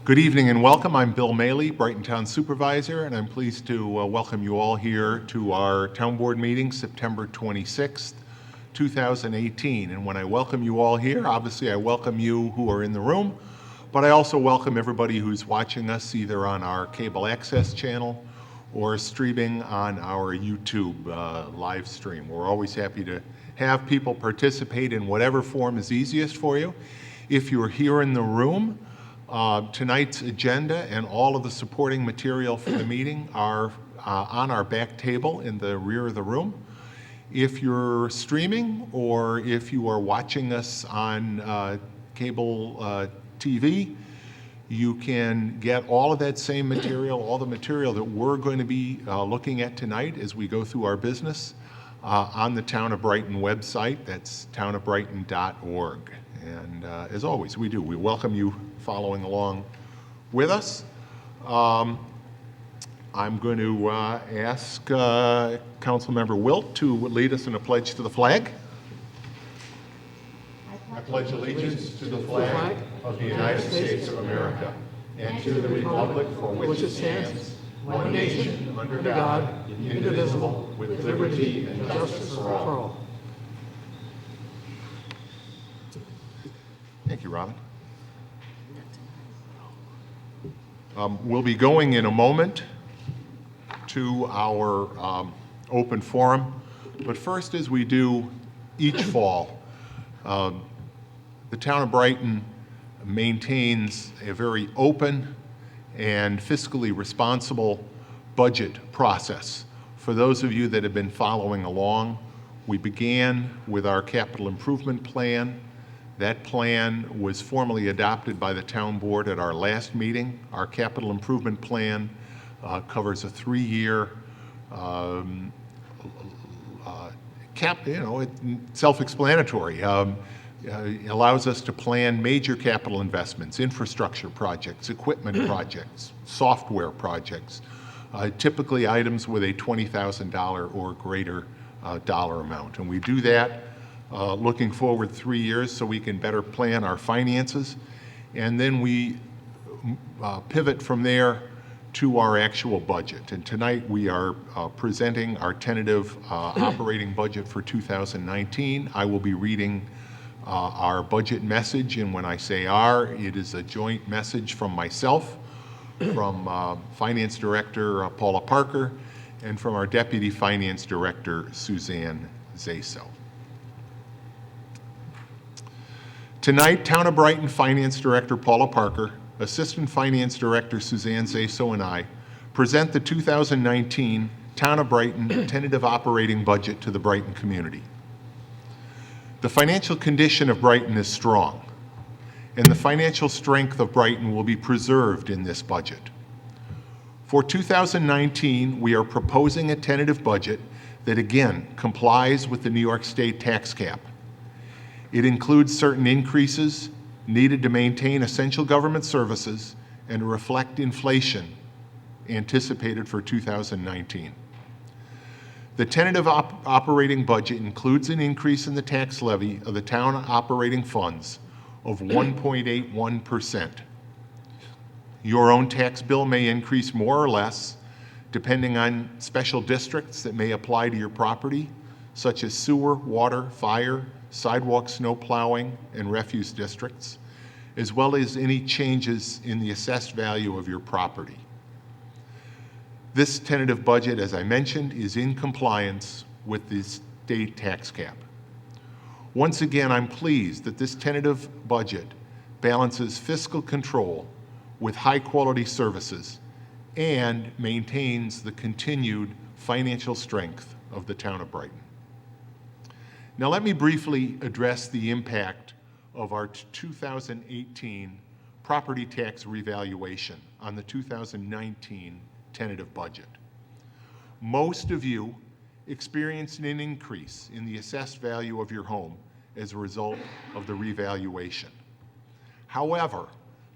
Good evening and welcome. I'm Bill Maley, Brighton Town Supervisor, and I'm pleased to welcome you all here to our Town Board meeting, September 26th, 2018. And when I welcome you all here, obviously I welcome you who are in the room, but I also welcome everybody who's watching us either on our cable access channel or streaming on our YouTube live stream. We're always happy to have people participate in whatever form is easiest for you. If you're here in the room, tonight's agenda and all of the supporting material for the meeting are on our back table in the rear of the room. If you're streaming or if you are watching us on cable TV, you can get all of that same material, all the material that we're going to be looking at tonight as we go through our business on the Town of Brighton website. That's townofbrighton.org. And as always, we welcome you following along with us. I'm going to ask Councilmember Wilt to lead us in a pledge to the flag. I pledge allegiance to the flag of the United States of America and to the republic for which it stands, one nation, under God, indivisible, with liberty and justice for all. Thank you, Robin. We'll be going in a moment to our open forum, but first, as we do each fall, the Town of Brighton maintains a very open and fiscally responsible budget process. For those of you that have been following along, we began with our capital improvement plan. That plan was formally adopted by the Town Board at our last meeting. Our capital improvement plan covers a 3-year self-explanatory. Allows us to plan major capital investments, infrastructure projects, equipment projects, software projects, typically items with a $20,000 or greater dollar amount. And we do that looking forward 3 years so we can better plan our finances. And then we pivot from there to our actual budget. And tonight we are presenting our tentative operating budget for 2019. I will be reading our budget message, and when I say our, it is a joint message from myself, from Finance Director Paula Parker, and from our Deputy Finance Director Suzanne Zaso. Tonight, Town of Brighton Finance Director Paula Parker, Assistant Finance Director Suzanne Zaso, and I present the 2019 Town of Brighton tentative operating budget to the Brighton community. The financial condition of Brighton is strong, and the financial strength of Brighton will be preserved in this budget. For 2019, we are proposing a tentative budget that again complies with the New York State tax cap. It includes certain increases needed to maintain essential government services and reflect inflation anticipated for 2019. The tentative operating budget includes an increase in the tax levy of the town operating funds of 1.81%. Your own tax bill may increase more or less depending on special districts that may apply to your property, such as sewer, water, fire, sidewalk, snow plowing, and refuse districts, as well as any changes in the assessed value of your property. This tentative budget, as I mentioned, is in compliance with the state tax cap. Once again, I'm pleased that this tentative budget balances fiscal control with high-quality services and maintains the continued financial strength of the Town of Brighton. Now let me briefly address the impact of our 2018 property tax revaluation on the 2019 tentative budget. Most of you experienced an increase in the assessed value of your home as a result of the revaluation. However,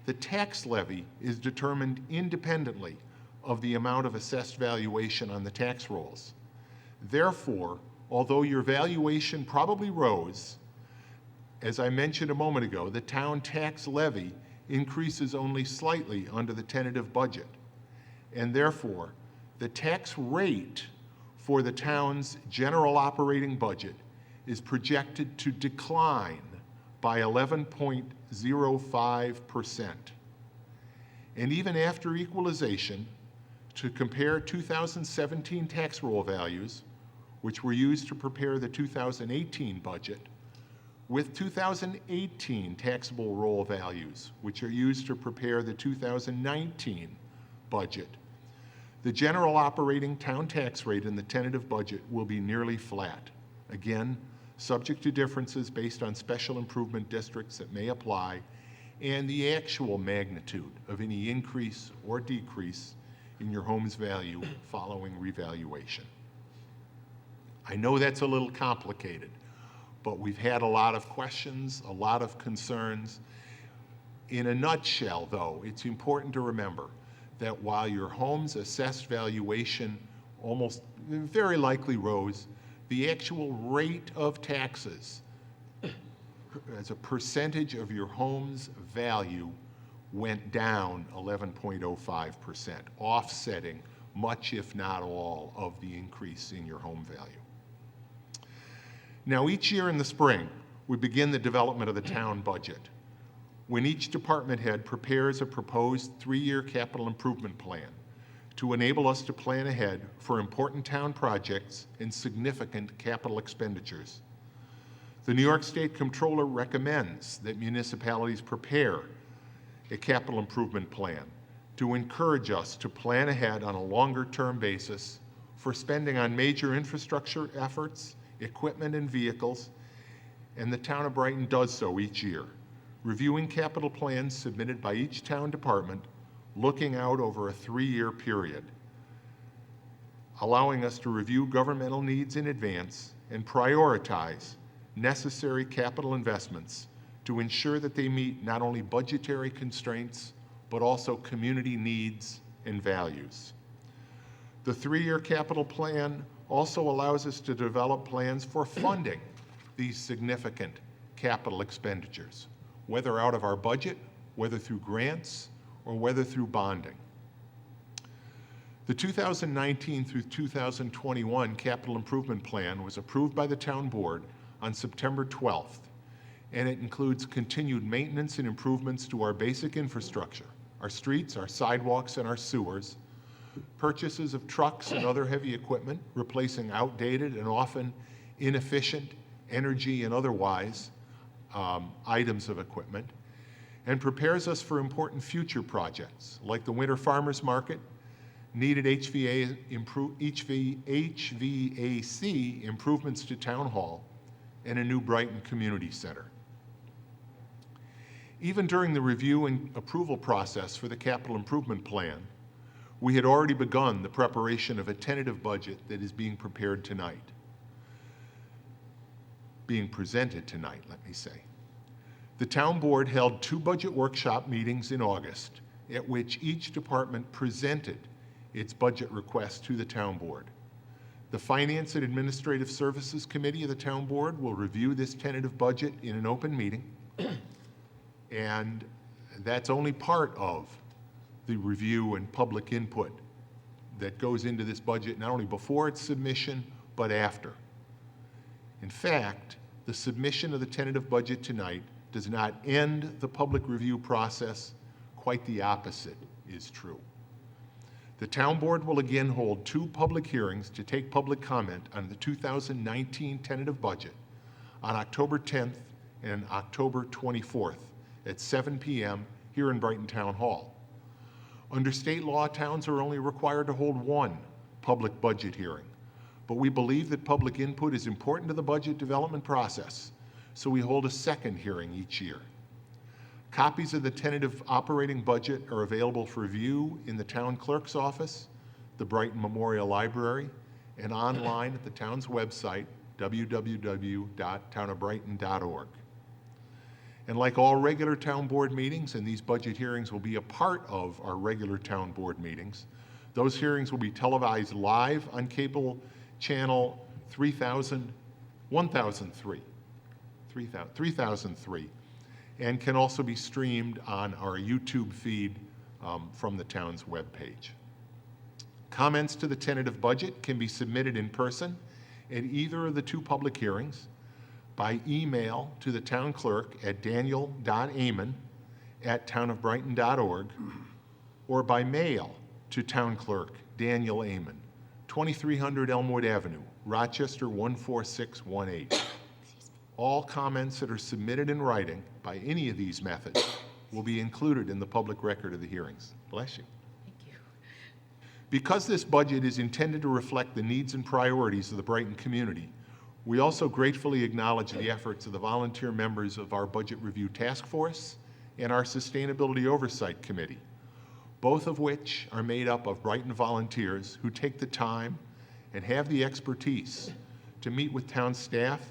the tax levy is determined independently of the amount of assessed valuation on the tax rolls. Therefore, although your valuation probably rose, as I mentioned a moment ago, the town tax levy increases only slightly under the tentative budget, and therefore, the tax rate for the town's general operating budget is projected to decline by 11.05%. And even after equalization, to compare 2017 tax roll values, which were used to prepare the 2018 budget, with 2018 taxable roll values, which are used to prepare the 2019 budget, the general operating town tax rate in the tentative budget will be nearly flat. Again, subject to differences based on special improvement districts that may apply and the actual magnitude of any increase or decrease in your home's value following revaluation. I know that's a little complicated, but we've had a lot of questions, a lot of concerns. In a nutshell, though, it's important to remember that while your home's assessed valuation almost very likely rose, the actual rate of taxes as a percentage of your home's value went down 11.05%, offsetting much, if not all, of the increase in your home value. Now, each year in the spring, we begin the development of the town budget, when each department head prepares a proposed 3-year capital improvement plan to enable us to plan ahead for important town projects and significant capital expenditures. The New York State Comptroller recommends that municipalities prepare a capital improvement plan to encourage us to plan ahead on a longer-term basis for spending on major infrastructure efforts, equipment, and vehicles, and the town of Brighton does so each year, reviewing capital plans submitted by each town department, looking out over a 3-year period, allowing us to review governmental needs in advance and prioritize necessary capital investments to ensure that they meet not only budgetary constraints, but also community needs and values. The 3-year capital plan also allows us to develop plans for funding these significant capital expenditures, whether out of our budget, whether through grants, or whether through bonding. The 2019 through 2021 Capital Improvement Plan was approved by the Town Board on September 12th, and it includes continued maintenance and improvements to our basic infrastructure, our streets, our sidewalks, and our sewers, purchases of trucks and other heavy equipment, replacing outdated and often inefficient energy and otherwise items of equipment, and prepares us for important future projects like the Winter Farmers Market, needed HVAC improvements to Town Hall, and a new Brighton Community Center. Even during the review and approval process for the Capital Improvement Plan, we had already begun the preparation of a tentative budget that is being presented tonight, let me say. The Town Board held 2 budget workshop meetings in August, at which each department presented its budget request to the Town Board. The Finance and Administrative Services Committee of the Town Board will review this tentative budget in an open meeting, and that's only part of the review and public input that goes into this budget, not only before its submission, but after. In fact, the submission of the tentative budget tonight does not end the public review process. Quite the opposite is true. The Town Board will again hold 2 public hearings to take public comment on the 2019 tentative budget on October 10th and October 24th at 7 p.m. here in Brighton Town Hall. Under state law, towns are only required to hold 1 public budget hearing, but we believe that public input is important to the budget development process, so we hold a 2nd hearing each year. Copies of the tentative operating budget are available for view in the town clerk's office, the Brighton Memorial Library, and online at the town's website, www.townofbrighton.org. And like all regular town board meetings, and these budget hearings will be a part of our regular town board meetings, those hearings will be televised live on cable channel 3003, and can also be streamed on our YouTube feed from the town's webpage. Comments to the tentative budget can be submitted in person at either of the two public hearings, by email to the town clerk at daniel.amon@townofbrighton.org, or by mail to town clerk Daniel Amon, 2300 Elmwood Avenue, Rochester 14618. All comments that are submitted in writing by any of these methods will be included in the public record of the hearings. Bless you. Thank you. Because this budget is intended to reflect the needs and priorities of the Brighton community, we also gratefully acknowledge the efforts of the volunteer members of our Budget Review Task Force and our Sustainability Oversight Committee, both of which are made up of Brighton volunteers who take the time and have the expertise to meet with town staff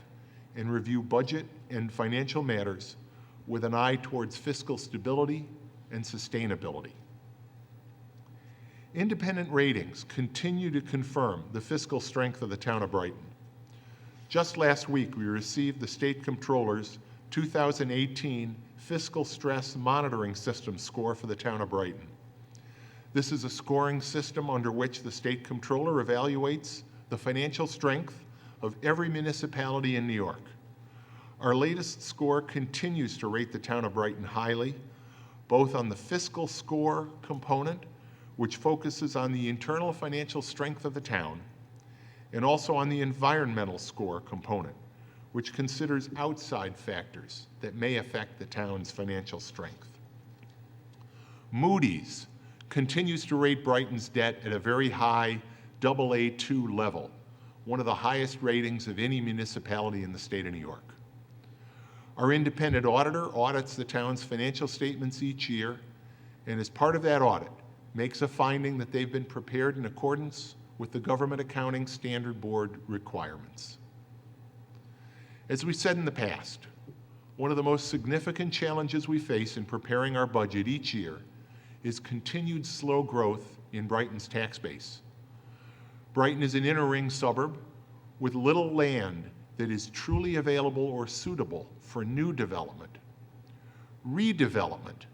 and review budget and financial matters with an eye towards fiscal stability and sustainability. Independent ratings continue to confirm the fiscal strength of the town of Brighton. Just last week, we received the State Comptroller's 2018 Fiscal Stress Monitoring System score for the town of Brighton. This is a scoring system under which the State Comptroller evaluates the financial strength of every municipality in New York. Our latest score continues to rate the town of Brighton highly, both on the fiscal score component, which focuses on the internal financial strength of the town, and also on the environmental score component, which considers outside factors that may affect the town's financial strength. Moody's continues to rate Brighton's debt at a very high AA2 level, one of the highest ratings of any municipality in the state of New York. Our independent auditor audits the town's financial statements each year, and as part of that audit, makes a finding that they've been prepared in accordance with the Government Accounting Standard Board requirements. As we said in the past, one of the most significant challenges we face in preparing our budget each year is continued slow growth in Brighton's tax base. Brighton is an inner ring suburb with little land that is truly available or suitable for new development. Redevelopment,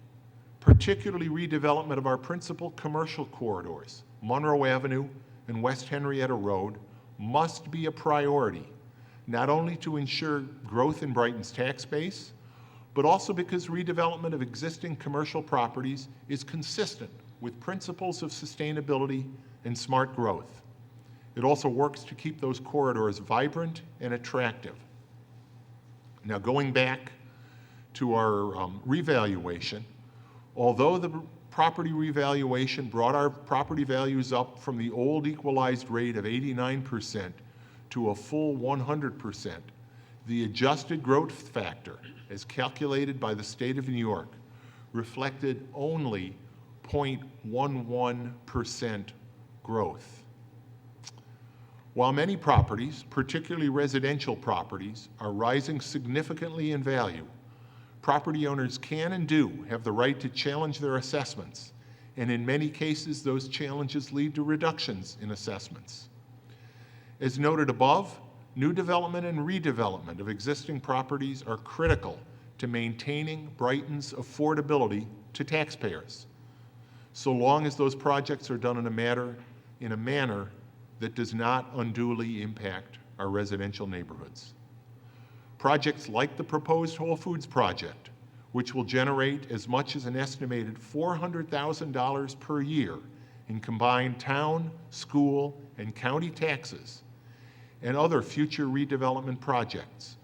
particularly redevelopment of our principal commercial corridors, Monroe Avenue and West Henrietta Road, must be a priority, not only to ensure growth in Brighton's tax base, but also because redevelopment of existing commercial properties is consistent with principles of sustainability and smart growth. It also works to keep those corridors vibrant and attractive. Now, going back to our revaluation, although the property revaluation brought our property values up from the old equalized rate of 89% to a full 100%, the adjusted growth factor, as calculated by the state of New York, reflected only 0.11% growth. While many properties, particularly residential properties, are rising significantly in value, property owners can and do have the right to challenge their assessments, and in many cases, those challenges lead to reductions in assessments. As noted above, new development and redevelopment of existing properties are critical to maintaining Brighton's affordability to taxpayers, so long as those projects are done in a manner that does not unduly impact our residential neighborhoods. Projects like the proposed Whole Foods project, which will generate as much as an estimated $400,000 per year in combined town, school, and county taxes, and other future redevelopment projects,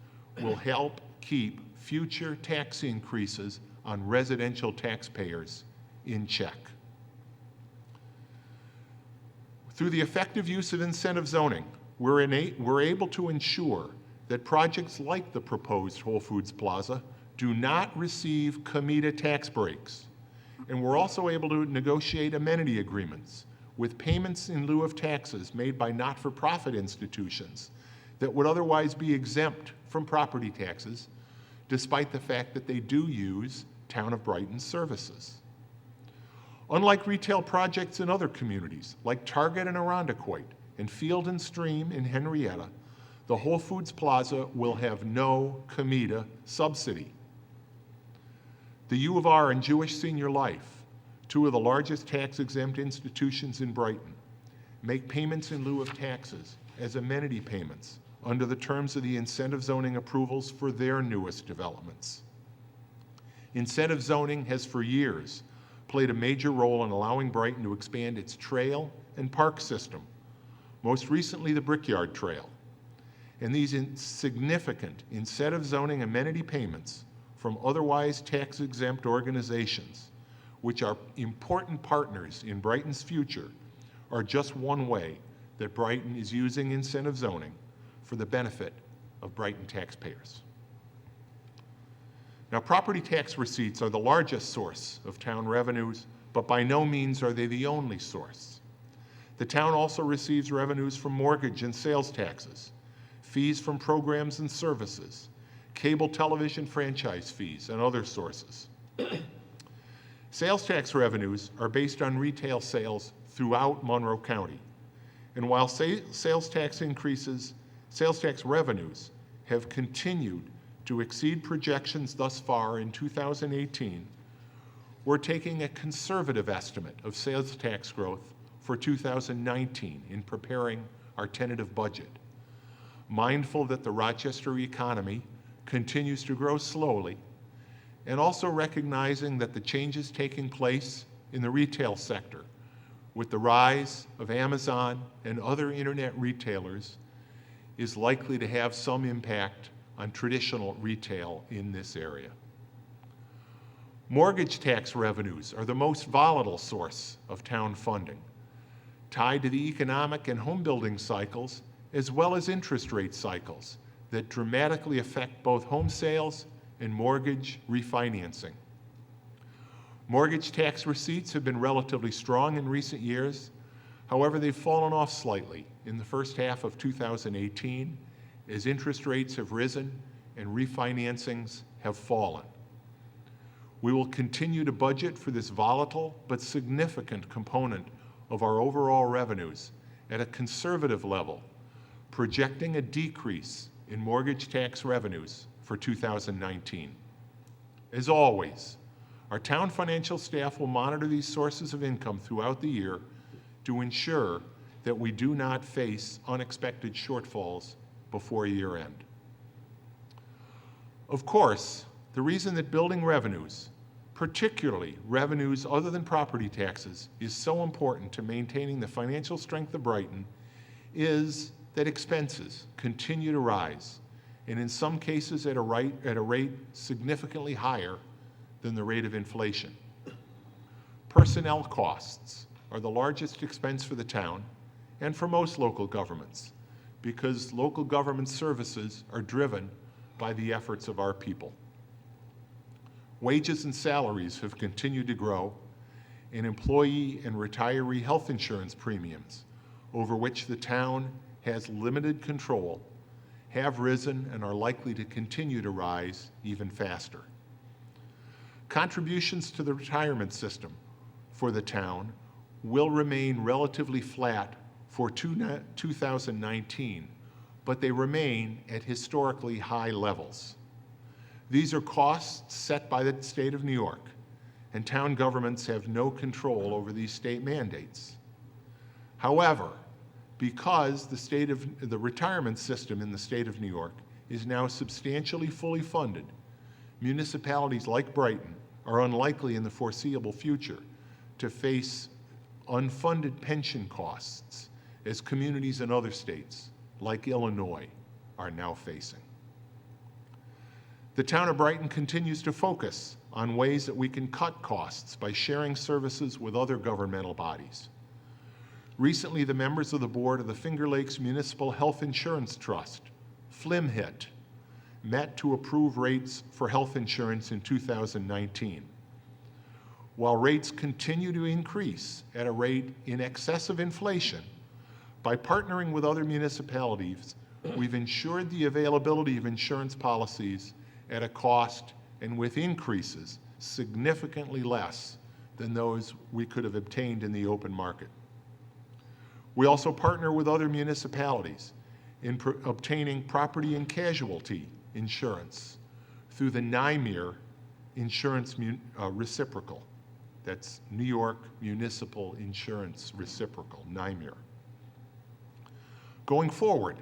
will help keep future tax increases on residential taxpayers in check. Through the effective use of incentive zoning, we're able to ensure that projects like the proposed Whole Foods Plaza do not receive Comida tax breaks. And we're also able to negotiate amenity agreements with payments in lieu of taxes made by not-for-profit institutions that would otherwise be exempt from property taxes, despite the fact that they do use Town of Brighton services. Unlike retail projects in other communities, like Target in Irondequoit and Field and Stream in Henrietta, the Whole Foods Plaza will have no Comida subsidy. The U of R and Jewish Senior Life, two of the largest tax-exempt institutions in Brighton, make payments in lieu of taxes as amenity payments under the terms of the incentive zoning approvals for their newest developments. Incentive zoning has for years played a major role in allowing Brighton to expand its trail and park system, most recently the Brickyard Trail. And these significant incentive zoning amenity payments from otherwise tax-exempt organizations, which are important partners in Brighton's future, are just one way that Brighton is using incentive zoning for the benefit of Brighton taxpayers. Now, property tax receipts are the largest source of town revenues, but by no means are they the only source. The town also receives revenues from mortgage and sales taxes, fees from programs and services, cable television franchise fees, and other sources. Sales tax revenues are based on retail sales throughout Monroe County. And while sales tax revenues have continued to exceed projections thus far in 2018, we're taking a conservative estimate of sales tax growth for 2019 in preparing our tentative budget, mindful that the Rochester economy continues to grow slowly, and also recognizing that the changes taking place in the retail sector with the rise of Amazon and other internet retailers is likely to have some impact on traditional retail in this area. Mortgage tax revenues are the most volatile source of town funding, tied to the economic and home building cycles as well as interest rate cycles that dramatically affect both home sales and mortgage refinancing. Mortgage tax receipts have been relatively strong in recent years. However, they've fallen off slightly in the first half of 2018 as interest rates have risen and refinancings have fallen. We will continue to budget for this volatile but significant component of our overall revenues at a conservative level, projecting a decrease in mortgage tax revenues for 2019. As always, our town financial staff will monitor these sources of income throughout the year to ensure that we do not face unexpected shortfalls before year end. Of course, the reason that building revenues, particularly revenues other than property taxes, is so important to maintaining the financial strength of Brighton is that expenses continue to rise, and in some cases at a rate significantly higher than the rate of inflation. Personnel costs are the largest expense for the town and for most local governments, because local government services are driven by the efforts of our people. Wages and salaries have continued to grow, and employee and retiree health insurance premiums, over which the town has limited control, have risen and are likely to continue to rise even faster. Contributions to the retirement system for the town will remain relatively flat for 2019, but they remain at historically high levels. These are costs set by the state of New York, and town governments have no control over these state mandates. However, because the retirement system in the state of New York is now substantially fully funded, municipalities like Brighton are unlikely in the foreseeable future to face unfunded pension costs as communities in other states, like Illinois, are now facing. The town of Brighton continues to focus on ways that we can cut costs by sharing services with other governmental bodies. Recently, the members of the board of the Finger Lakes Municipal Health Insurance Trust, FLMHIT, met to approve rates for health insurance in 2019. While rates continue to increase at a rate in excess of inflation, by partnering with other municipalities, we've ensured the availability of insurance policies at a cost and with increases significantly less than those we could have obtained in the open market. We also partner with other municipalities in obtaining property and casualty insurance through the NYMIR Insurance Reciprocal. That's New York Municipal Insurance Reciprocal, NYMIR. Going forward,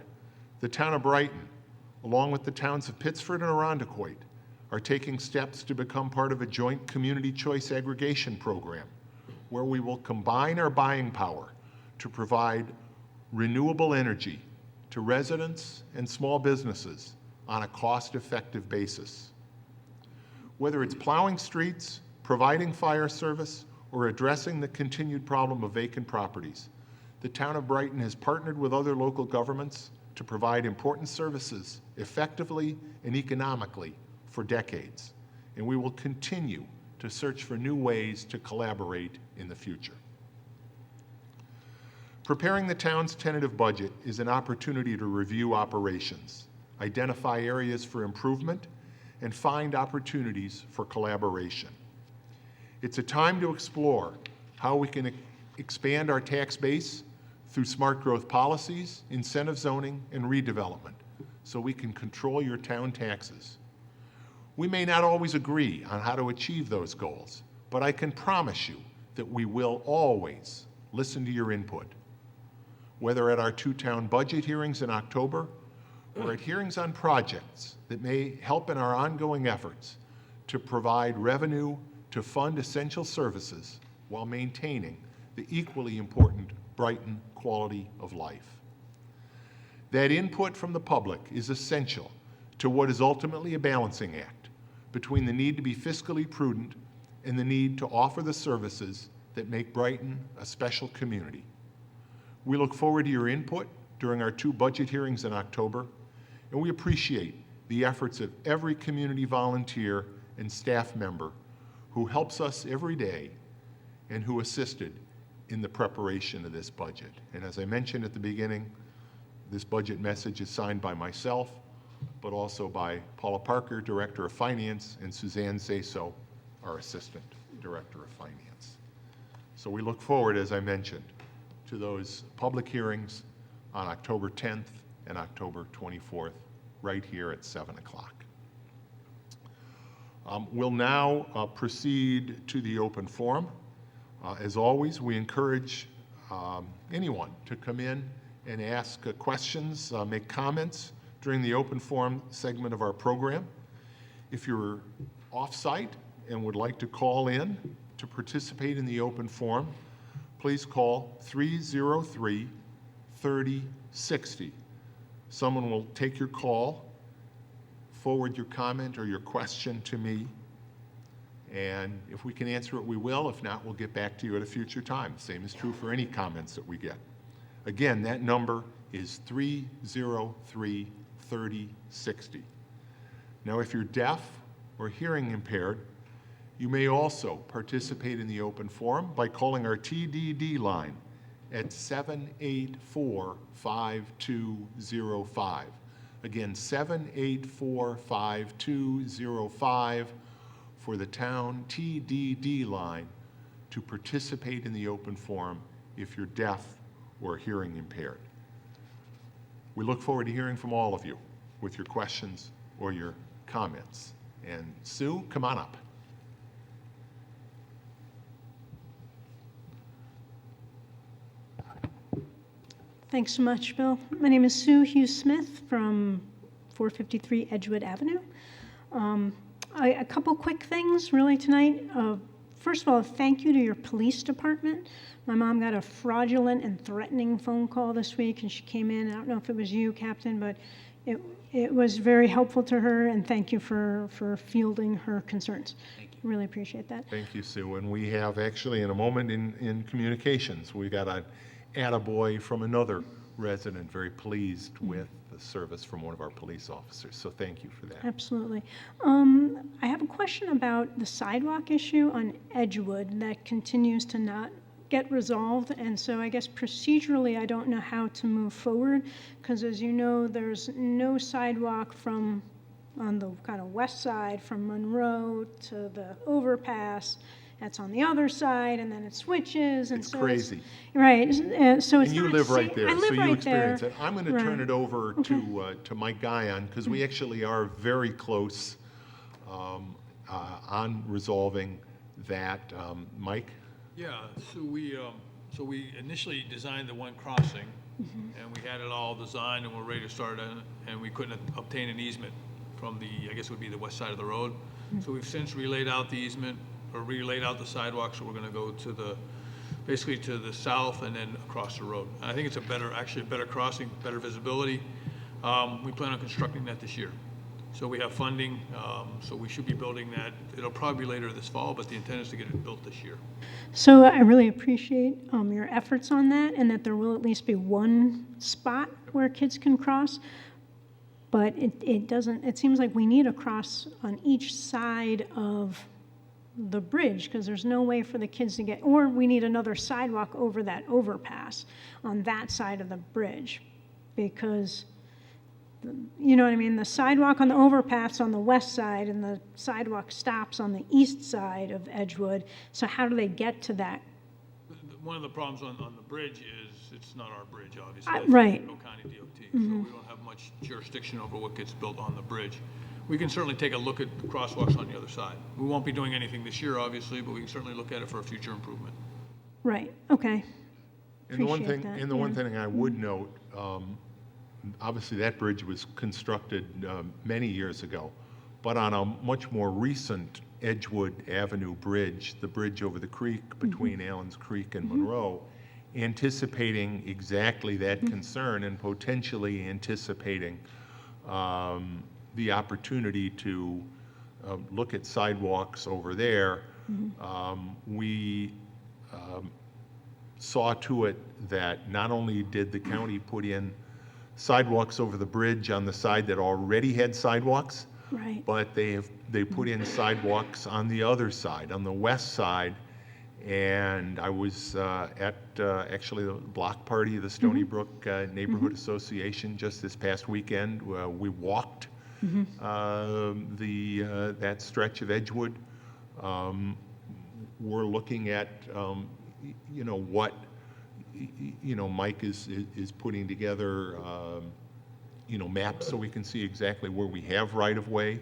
the town of Brighton, along with the towns of Pittsford and Arundecoit, are taking steps to become part of a joint community choice aggregation program where we will combine our buying power to provide renewable energy to residents and small businesses on a cost-effective basis. Whether it's plowing streets, providing fire service, or addressing the continued problem of vacant properties, the town of Brighton has partnered with other local governments to provide important services effectively and economically for decades, and we will continue to search for new ways to collaborate in the future. Preparing the town's tentative budget is an opportunity to review operations, identify areas for improvement, and find opportunities for collaboration. It's a time to explore how we can expand our tax base through smart growth policies, incentive zoning, and redevelopment, so we can control your town taxes. We may not always agree on how to achieve those goals, but I can promise you that we will always listen to your input, whether at our two town budget hearings in October or at hearings on projects that may help in our ongoing efforts to provide revenue to fund essential services while maintaining the equally important Brighton quality of life. That input from the public is essential to what is ultimately a balancing act between the need to be fiscally prudent and the need to offer the services that make Brighton a special community. We look forward to your input during our two budget hearings in October, and we appreciate the efforts of every community volunteer and staff member who helps us every day and who assisted in the preparation of this budget. And as I mentioned at the beginning, this budget message is signed by myself, but also by Paula Parker, Director of Finance, and Suzanne Zaso, our Assistant Director of Finance. So we look forward, as I mentioned, to those public hearings on October 10th and October 24th, right here at 7 o'clock. We'll now proceed to the open forum. As always, we encourage anyone to come in and ask questions, make comments during the open forum segment of our program. If you're off-site and would like to call in to participate in the open forum, please call 303-3060. Someone will take your call, forward your comment or your question to me, and if we can answer it, we will. If not, we'll get back to you at a future time. The same is true for any comments that we get. Again, that number is 303-3060. Now, if you're deaf or hearing impaired, you may also participate in the open forum by calling our TDD line at 784-5205. Again, 784-5205 for the town TDD line to participate in the open forum if you're deaf or hearing impaired. We look forward to hearing from all of you with your questions or your comments. And Sue, come on up. Thanks so much, Bill. My name is Sue Hughes Smith from 453 Edgewood Avenue. A couple quick things really tonight. First of all, thank you to your police department. My mom got a fraudulent and threatening phone call this week, and she came in. I don't know if it was you, Captain, but it was very helpful to her, and thank you for fielding her concerns. Thank you. Really appreciate that. Thank you, Sue. And we have actually, in a moment in communications, we got an attaboy from another resident, very pleased with the service from one of our police officers. So thank you for that. Absolutely. I have a question about the sidewalk issue on Edgewood that continues to not get resolved, and so I guess procedurally I don't know how to move forward, because as you know, there's no sidewalk from on the kind of west side from Monroe to the overpass. That's on the other side, and then it switches, and It's so crazy. right. So it's And you not live safe. right there, I live so you right experience there. it. I'm going to turn it over to Mike Guyon, because we actually are very close. on resolving that. Mike? Yeah, so we initially designed the one crossing, and we had it all designed and we're ready to start it, and we couldn't obtain an easement from the, I guess it would be the west side of the road. So we've since relayed out the easement, or relayed out the sidewalk, so we're gonna go to the, basically to the south and then across the road. I think it's actually a better crossing, better visibility. We plan on constructing that this year. So we have funding, so we should be building that. It'll probably be later this fall, but the intent is to get it built this year. So I really appreciate your efforts on that, and that there will at least be one spot where kids can cross. But it doesn't, it seems like we need a cross on each side of the bridge, because there's no way for the kids to get, or we need another sidewalk over that overpass on that side of the bridge, because, you know what I mean, the sidewalk on the overpass on the west side and the sidewalk stops on the east side of Edgewood. So how do they get to that? One of the problems on the bridge is it's not our bridge, obviously. Right. It's Monroe County DOT, so we don't have much jurisdiction over what gets built on the bridge. We can certainly take a look at the crosswalks on the other side. We won't be doing anything this year, obviously, but we can certainly look at it for a future improvement. Right, okay. And the one Appreciate thing, that, and the one yeah. thing I would note, obviously that bridge was constructed many years ago, but on a much more recent Edgewood Avenue bridge, the bridge over the creek between Allen's Creek and Monroe, anticipating exactly that concern and potentially anticipating the opportunity to look at sidewalks over there, we saw to it that not only did the county put in sidewalks over the bridge on the side that already had sidewalks, Right, but they put in sidewalks on the other side, on the west side. And I was at actually the block party of the Stony Brook Neighborhood Association just this past weekend. We walked that stretch of Edgewood. We're looking at what Mike is putting together maps so we can see exactly where we have right of way.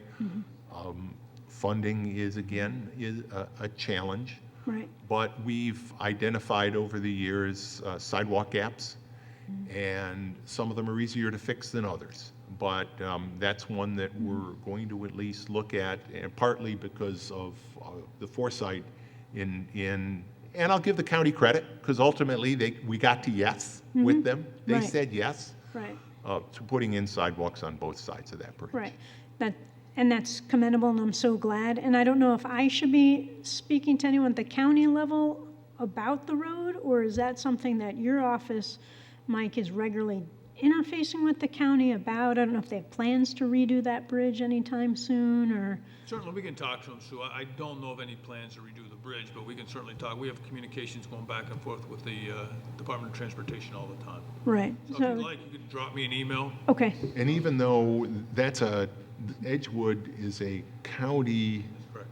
Funding is a challenge. right, But we've identified over the years sidewalk gaps, and some of them are easier to fix than others. But that's one that we're going to at least look at, and partly because of the foresight and I'll give the county credit, because ultimately we got to yes with them. They Right. said yes right, to putting in sidewalks on both sides of that bridge. right. And that's commendable, and I'm so glad. And I don't know if I should be speaking to anyone at the county level about the road, or is that something that your office, Mike, is regularly interfacing with the county about? I don't know if they have plans to redo that bridge anytime soon, or, Certainly, we can talk to them, Sue. I don't know of any plans to redo the bridge, but we can certainly talk. We have communications going back and forth with the Department of Transportation all the time. right. So if you'd like, you could drop me an email. Okay, And even though Edgewood is a county, Correct.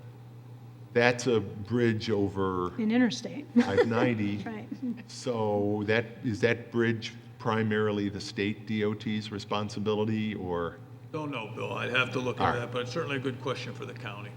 that's a bridge over an interstate, I-90. right. So is that bridge primarily the state DOT's responsibility, or? Don't know, Bill. I'd have to look All at right. that, but it's certainly a good question for the county.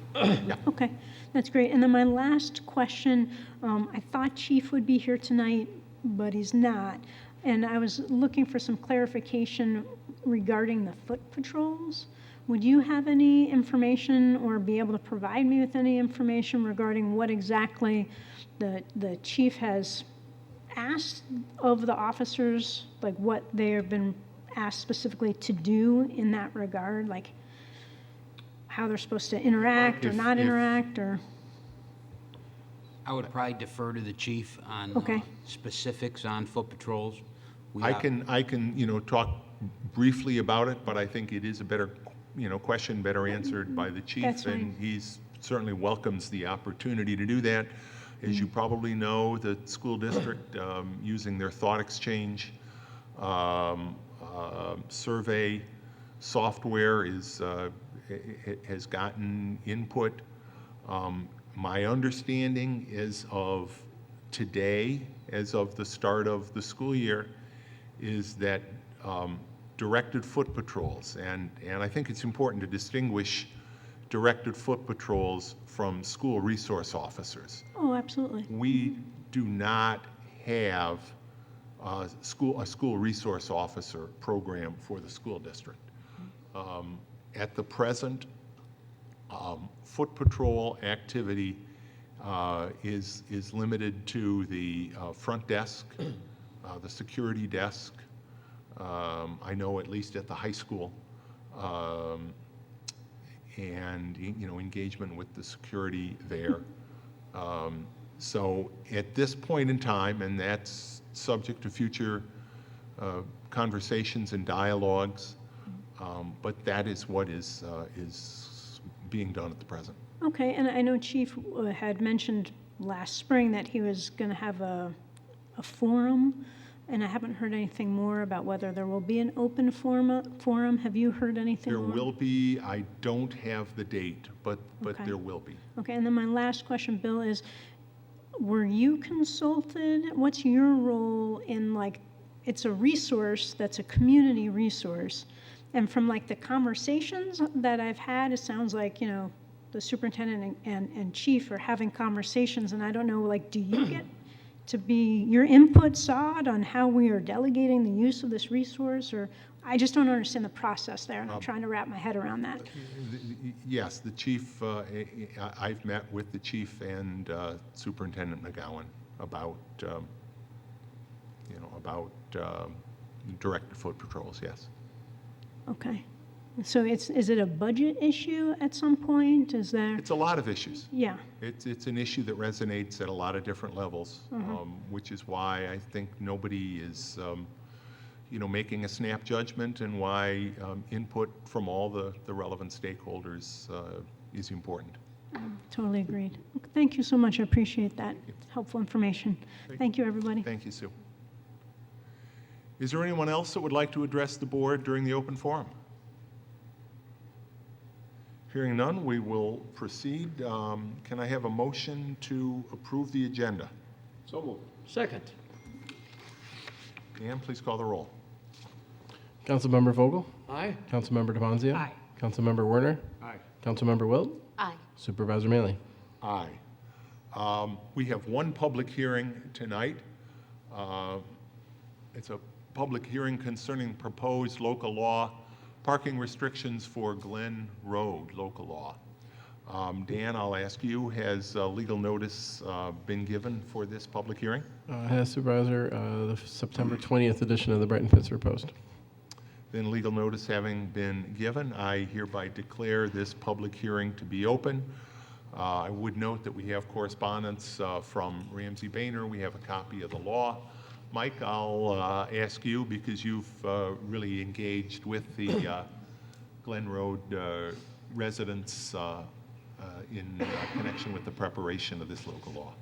Okay, that's great. And then my last question, I thought Chief would be here tonight, but he's not. And I was looking for some clarification regarding the foot patrols. Would you have any information or be able to provide me with any information regarding what exactly the chief has asked of the officers, like what they have been asked specifically to do in that regard, like how they're supposed to interact or If- not if- interact, or, I would probably defer to the chief on Okay. specifics on foot patrols. We I have- can talk briefly about it, but I think it is a better, question better answered by the chief. That's fine. And he's certainly welcomes the opportunity to do that. As you probably know, the school district, using their thought exchange survey software has gotten input. My understanding is of today, as of the start of the school year, is that directed foot patrols, and I think it's important to distinguish directed foot patrols from school resource officers. Oh, absolutely. We do not have a school resource officer program for the school district. At the present, foot patrol activity is limited to the front desk, the security desk. I know at least at the high school, and engagement with the security there. So at this point in time, and that's subject to future conversations and dialogues, but that is what is being done at the present. Okay, and I know Chief had mentioned last spring that he was going to have a forum, and I haven't heard anything more about whether there will be an open forum. Have you heard anything There more? will be, I don't have the date, but Okay. there will be. Okay, and then my last question, Bill, is were you consulted? What's your role in, like, it's a resource that's a community resource, and from like the conversations that I've had, it sounds like, the superintendent and chief are having conversations, and I don't know, like, do you get to be your input sought on how we are delegating the use of this resource? Or I just don't understand the process there, and I'm trying to wrap my head around that. Yes, the chief, I've met with the chief and Superintendent McGowan about, directed foot patrols, yes. Okay. So is it a budget issue at some point? Is there? It's a lot of issues. Yeah. It's an issue that resonates at a lot of different levels, which is why I think nobody is, making a snap judgment, and why input from all the relevant stakeholders is important. Totally agreed. Thank you so much. I appreciate that. Helpful information. Thank you, everybody. Thank you, Sue. Is there anyone else that would like to address the board during the open forum? Hearing none, we will proceed. Can I have a motion to approve the agenda? So moved. Second. Dan, please call the roll. Councilmember Vogel? Aye. Councilmember DeMonzio? Aye. Councilmember Werner? Aye. Councilmember Wilt? Aye. Supervisor Mealy? Aye. We have one public hearing tonight. It's a public hearing concerning proposed local law, parking restrictions for Glen Road, local law. Dan, I'll ask you, has legal notice been given for this public hearing? Has Supervisor, the September 20th edition of the Brighton Pittsburgh Post. Then legal notice having been given, I hereby declare this public hearing to be open. I would note that we have correspondence from Ramsey Boehner. We have a copy of the law. Mike, I'll ask you, because you've really engaged with the Glen Road residents in connection with the preparation of this local law.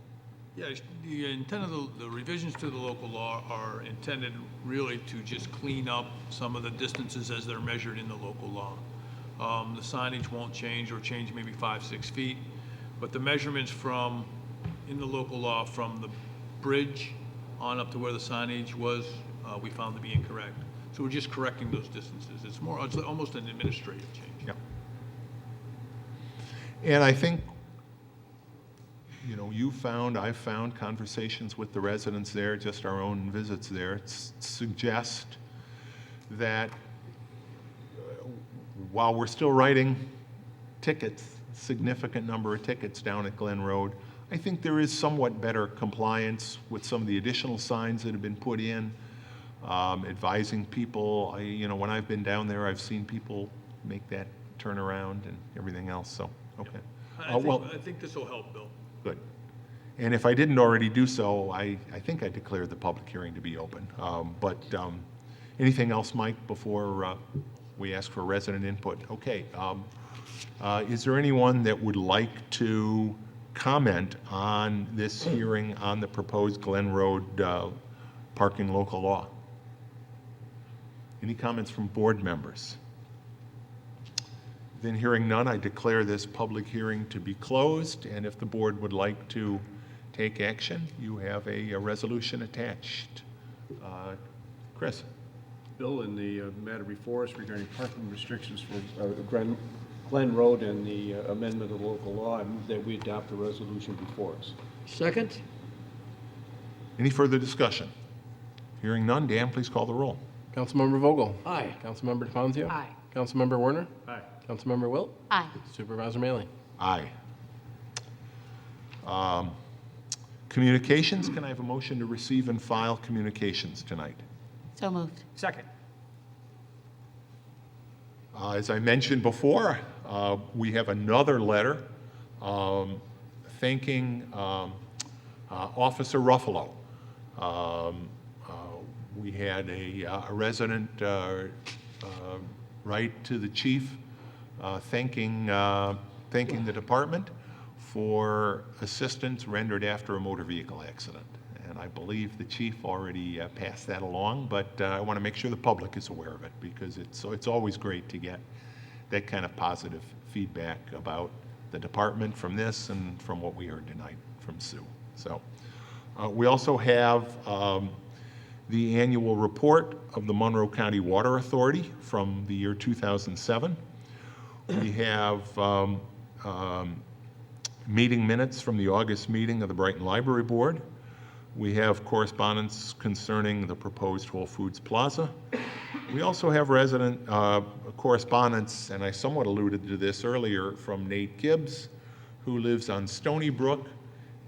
Yeah, the intent of the revisions to the local law are intended really to just clean up some of the distances as they're measured in the local law. The signage won't change, or change maybe 5-6 feet, but the measurements in the local law from the bridge on up to where the signage was, we found to be incorrect. So we're just correcting those distances. It's almost an administrative change. Yeah. And I think, I've found conversations with the residents there, just our own visits there, suggest that while we're still writing tickets, significant number of tickets down at Glen Road, I think there is somewhat better compliance with some of the additional signs that have been put in, advising people. When I've been down there, I've seen people make that turnaround and everything else, so, okay. I think this will help, Bill. Good. And if I didn't already do so, I think I declared the public hearing to be open. But anything else, Mike, before we ask for resident input? Okay. Is there anyone that would like to comment on this hearing on the proposed Glen Road parking local law? Any comments from board members? Then hearing none, I declare this public hearing to be closed, and if the board would like to take action, you have a resolution attached. Chris? Bill, in the matter before us regarding parking restrictions for Glen Glen Road and the amendment of the local law. I move that we adopt the resolution before us. Second? Any further discussion? Hearing none, Dan, please call the roll. Councilmember Vogel? Aye. Councilmember DeFanzio? Aye. Councilmember Warner? Aye. Councilmember Wilt? Aye. Supervisor Maley? Aye. Communications, can I have a motion to receive and file communications tonight? So moved. Second. As I mentioned before, we have another letter thanking Officer Ruffalo. We had a resident write to the chief thanking the department for assistance rendered after a motor vehicle accident. And I believe the chief already passed that along, but I want to make sure the public is aware of it because it's always great to get that kind of positive feedback about the department from this and from what we heard tonight from Sue. So we also have the annual report of the Monroe County Water Authority from the year 2007. We have meeting minutes from the August meeting of the Brighton Library Board. We have correspondence concerning the proposed Whole Foods Plaza. We also have resident correspondence, and I somewhat alluded to this earlier, from Nate Gibbs, who lives on Stony Brook,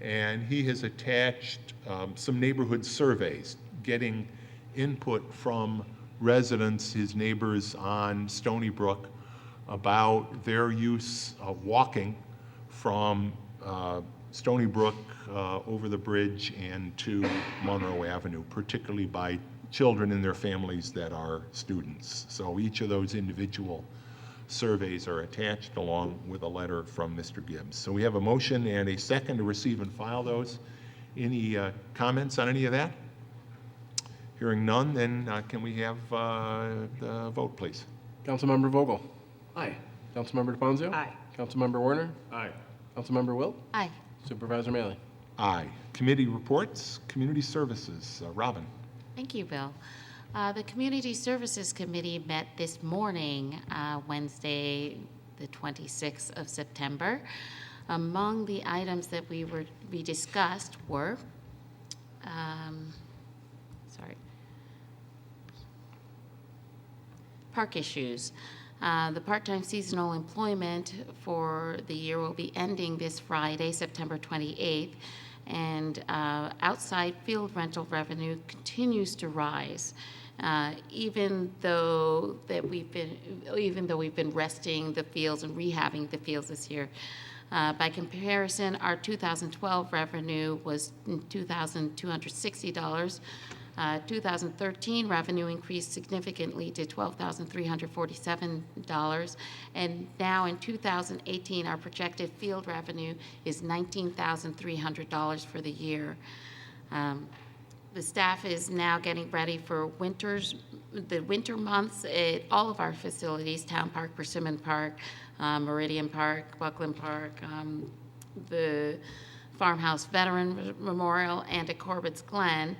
and he has attached some neighborhood surveys, getting input from residents, his neighbors on Stony Brook, about their use of walking from Stony Brook over the bridge and to Monroe Avenue, particularly by children and their families that are students. So each of those individual surveys are attached along with a letter from Mr. Gibbs. So we have a motion and a second to receive and file those. Any comments on any of that? Hearing none, then can we have the vote, please? Councilmember Vogel? Aye. Councilmember DeFanzio? Aye. Councilmember Warner? Aye. Councilmember Wilt? Aye. Supervisor Maley? Aye. Committee reports, community services. Robin. Thank you, Bill. The Community Services Committee met this morning, Wednesday, the 26th of September. Among the items that we discussed were, park issues. The part-time seasonal employment for the year will be ending this Friday, September 28th, and outside field rental revenue continues to rise, even though we've been resting the fields and rehabbing the fields this year. By comparison, our 2012 revenue was $2,260. 2013 revenue increased significantly to $12,347, and now in 2018, our projected field revenue is $19,300 for the year. The staff is now getting ready for the winter months at all of our facilities: Town Park, Persimmon Park, Meridian Park, Buckland Park, the Farmhouse Veteran Memorial, and at Corbett's Glen.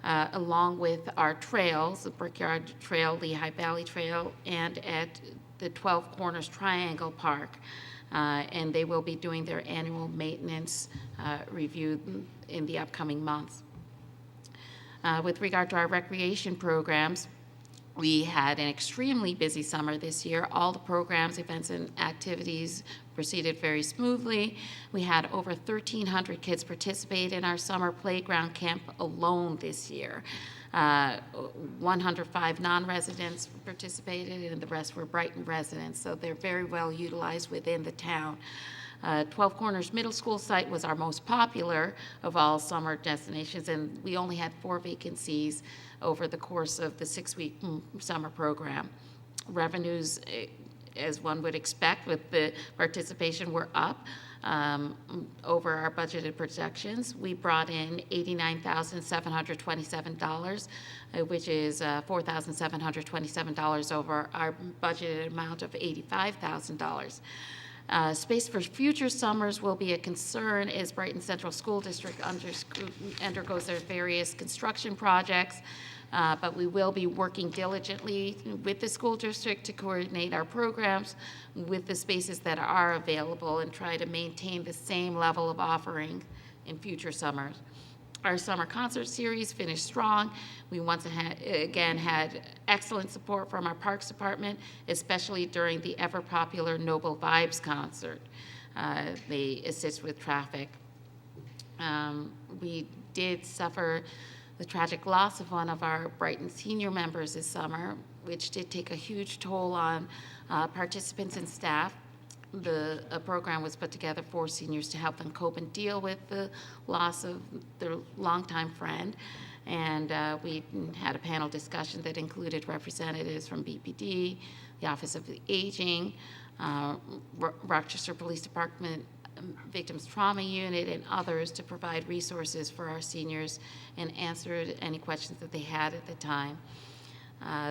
Along with our trails, the Brickyard Trail, Lehigh Valley Trail, and at the 12 Corners Triangle Park. And they will be doing their annual maintenance review in the upcoming months. With regard to our recreation programs, we had an extremely busy summer this year. All the programs, events, and activities proceeded very smoothly. We had over 1,300 kids participate in our summer playground camp alone this year. 105 non-residents participated, and the rest were Brighton residents, so they're very well utilized within the town. 12 Corners Middle School site was our most popular of all summer destinations, and we only had 4 vacancies over the course of the 6-week summer program. Revenues, as one would expect with the participation, were up over our budgeted projections. We brought in $89,727, which is $4,727 over our budgeted amount of $85,000. Space for future summers will be a concern as Brighton Central School District undergoes their various construction projects. But we will be working diligently with the school district to coordinate our programs with the spaces that are available and try to maintain the same level of offering in future summers. Our summer concert series finished strong. We once again had excellent support from our Parks Department, especially during the ever-popular Noble Vibes concert. They assist with traffic. We did suffer the tragic loss of one of our Brighton senior members this summer, which did take a huge toll on participants and staff. A program was put together for seniors to help them cope and deal with the loss of their longtime friend. And we had a panel discussion that included representatives from BPD, the Office of the Aging, Rochester Police Department Victims Trauma Unit, and others to provide resources for our seniors and answer any questions that they had at the time.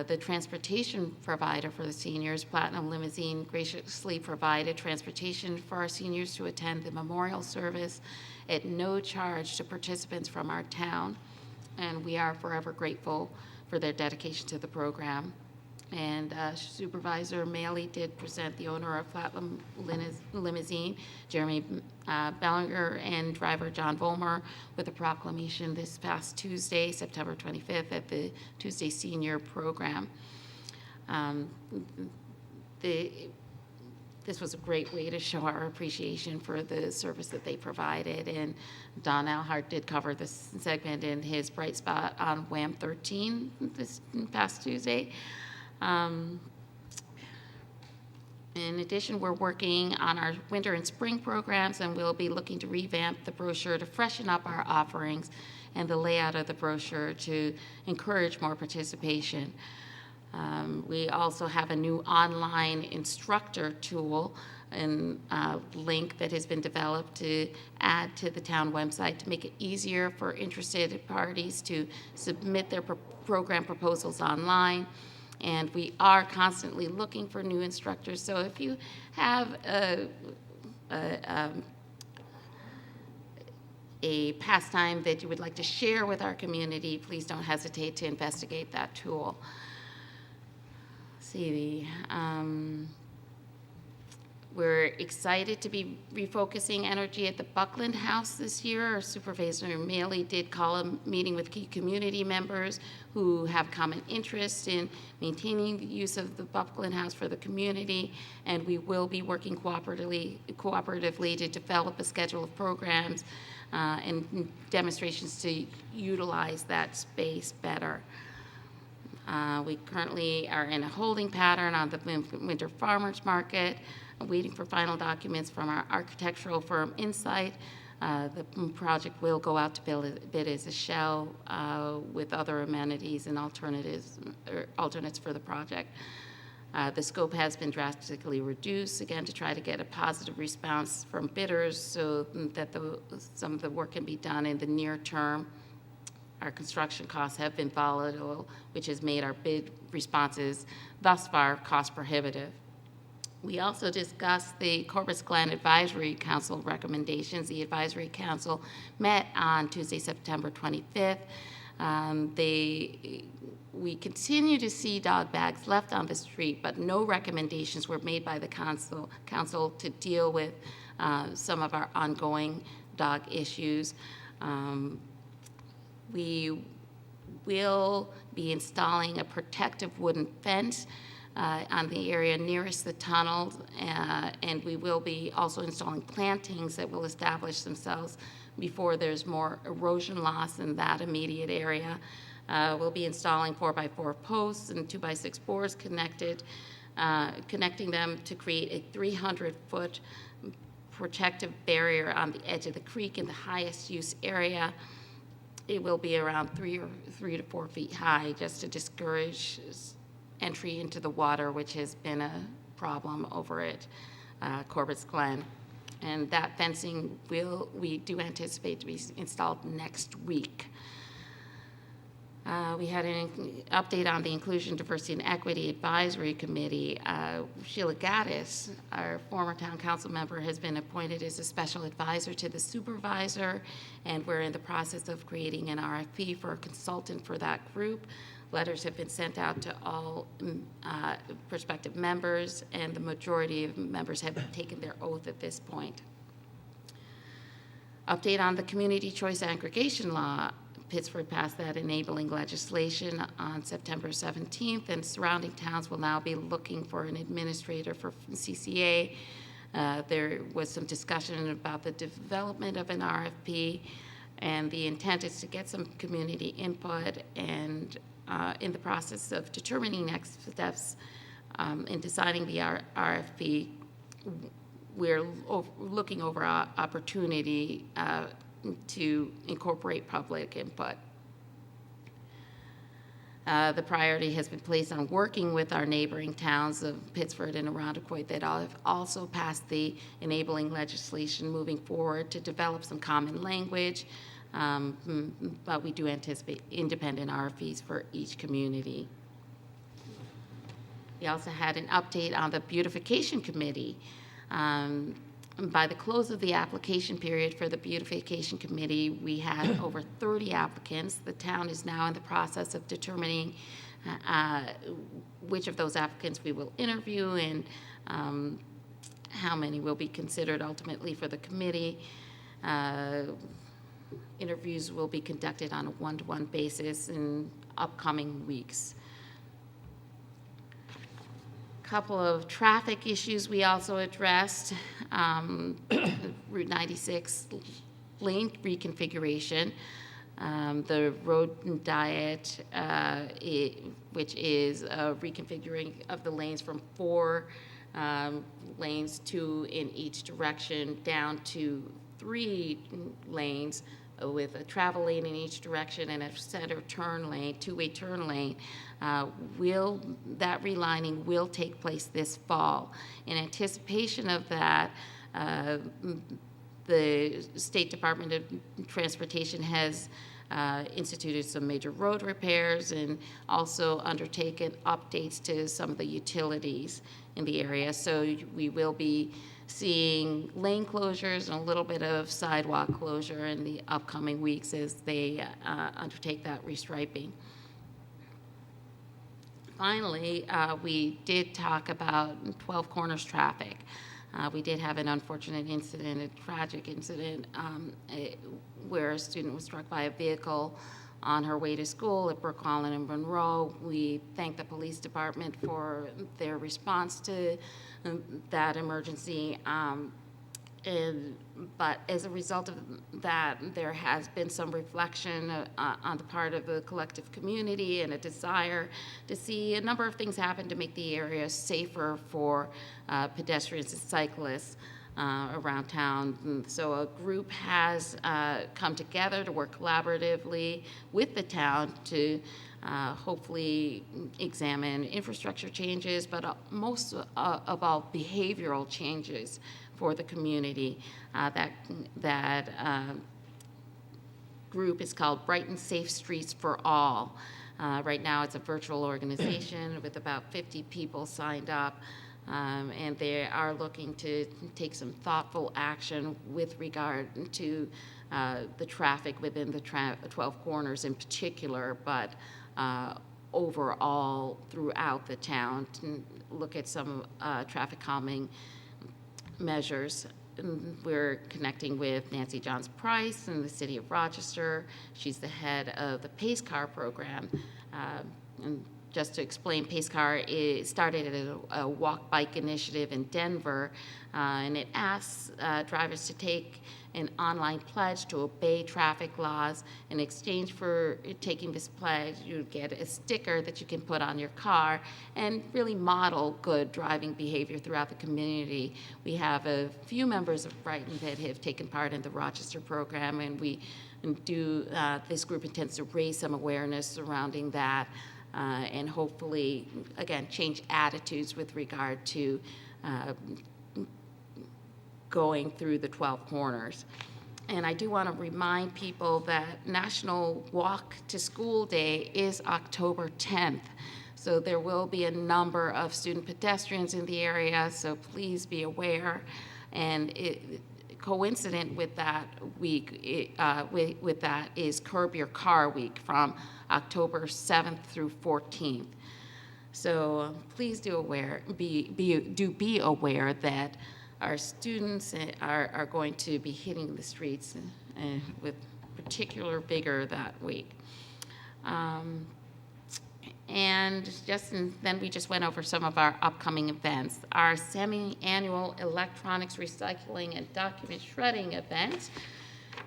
The transportation provider for the seniors, Platinum Limousine, graciously provided transportation for our seniors to attend the memorial service at no charge to participants from our town, and we are forever grateful for their dedication to the program. And Supervisor Maley did present the owner of Platinum Limousine, Jeremy Bellinger, and driver John Volmer with a proclamation this past Tuesday, September 25th, at the Tuesday Senior Program. This was a great way to show our appreciation for the service that they provided, and Don Alhart did cover this segment in his Bright Spot on WHAM 13 this past Tuesday. In addition, we're working on our winter and spring programs, and we'll be looking to revamp the brochure to freshen up our offerings and the layout of the brochure to encourage more participation. We also have a new online instructor tool and link that has been developed to add to the town website to make it easier for interested parties to submit their program proposals online. And we are constantly looking for new instructors. So if you have a pastime that you would like to share with our community, please don't hesitate to investigate that tool. We're excited to be refocusing energy at the Buckland House this year. Our Supervisor Maley did call a meeting with key community members who have common interest in maintaining the use of the Buckland House for the community, and we will be working cooperatively to develop a schedule of programs and demonstrations to utilize that space better. We currently are in a holding pattern on the Winter Farmers Market, waiting for final documents from our architectural firm Insight. The project will go out to bid as a shell with other amenities and alternates for the project. The scope has been drastically reduced, again, to try to get a positive response from bidders so that some of the work can be done in the near term. Our construction costs have been volatile, which has made our bid responses thus far cost prohibitive. We also discussed the Corpus Glen Advisory Council recommendations. The Advisory Council met on Tuesday, September 25th. We continue to see dog bags left on the street, but no recommendations were made by the council to deal with some of our ongoing dog issues. We will be installing a protective wooden fence on the area nearest the tunnel, and we will be also installing plantings that will establish themselves before there's more erosion loss in that immediate area. We'll be installing 4x4 posts and 2x6 boards connecting them to create a 300-foot protective barrier on the edge of the creek in the highest use area. It will be around 3 to 4 feet high, just to discourage entry into the water, which has been a problem over at Corpus Glen. And that fencing we do anticipate to be installed next week. We had an update on the Inclusion, Diversity, and Equity Advisory Committee. Sheila Gaddis, our former town council member, has been appointed as a special advisor to the supervisor, and we're in the process of creating an RFP for a consultant for that group. Letters have been sent out to all prospective members, and the majority of members have taken their oath at this point. Update on the Community Choice Aggregation Law. Pittsburgh passed that enabling legislation on September 17th, and surrounding towns will now be looking for an administrator for CCA. There was some discussion about the development of an RFP, and the intent is to get some community input, and in the process of determining next steps in designing the RFP, we're looking over our opportunity to incorporate public input. The priority has been placed on working with our neighboring towns of Pittsford and Arundecoit that have also passed the enabling legislation moving forward to develop some common language, but we do anticipate independent RFPs for each community. We also had an update on the Beautification Committee. By the close of the application period for the Beautification Committee, we had over 30 applicants. The town is now in the process of determining which of those applicants we will interview and how many will be considered ultimately for the committee. Interviews will be conducted on a one-to-one basis in upcoming weeks. Couple of traffic issues we also addressed. Route 96 lane reconfiguration, the road diet, which is a reconfiguring of the lanes from 4 lanes, 2 in each direction, down to 3 lanes with a travel lane in each direction and a center turn lane, two-way turn lane. That relining will take place this fall. In anticipation of that, the State Department of Transportation has instituted some major road repairs and also undertaken updates to some of the utilities in the area. So we will be seeing lane closures and a little bit of sidewalk closure in the upcoming weeks as they undertake that restriping. Finally, we did talk about 12 Corners traffic. We did have an unfortunate incident, a tragic incident, where a student was struck by a vehicle on her way to school at Brook Holland and Monroe. We thank the police department for their response to that emergency. But as a result of that, there has been some reflection on the part of the collective community and a desire to see a number of things happen to make the area safer for pedestrians and cyclists around town. And so a group has come together to work collaboratively with the town to hopefully examine infrastructure changes, but most of all behavioral changes for the community. That group is called Brighton Safe Streets for All. Right now it's a virtual organization with about 50 people signed up, and they are looking to take some thoughtful action with regard to the traffic within the 12 Corners in particular, but overall throughout the town to look at some traffic calming measures. And we're connecting with Nancy Johns Price in the city of Rochester. She's the head of the Pace Car program. And just to explain, Pace Car started as a walk bike initiative in Denver, and it asks drivers to take an online pledge to obey traffic laws. In exchange for taking this pledge, you get a sticker that you can put on your car and really model good driving behavior throughout the community. We have a few members of Brighton that have taken part in the Rochester program, and this group intends to raise some awareness surrounding that and hopefully, again, change attitudes with regard to going through the 12 Corners. And I do want to remind people that National Walk to School Day is October 10th. So there will be a number of student pedestrians in the area, so please be aware. And coincident with that week, with that is Curb Your Car Week from October 7th through 14th. So please be aware that our students are going to be hitting the streets with particular vigor that week. Then we just went over some of our upcoming events. Our semi-annual electronics recycling and document shredding event.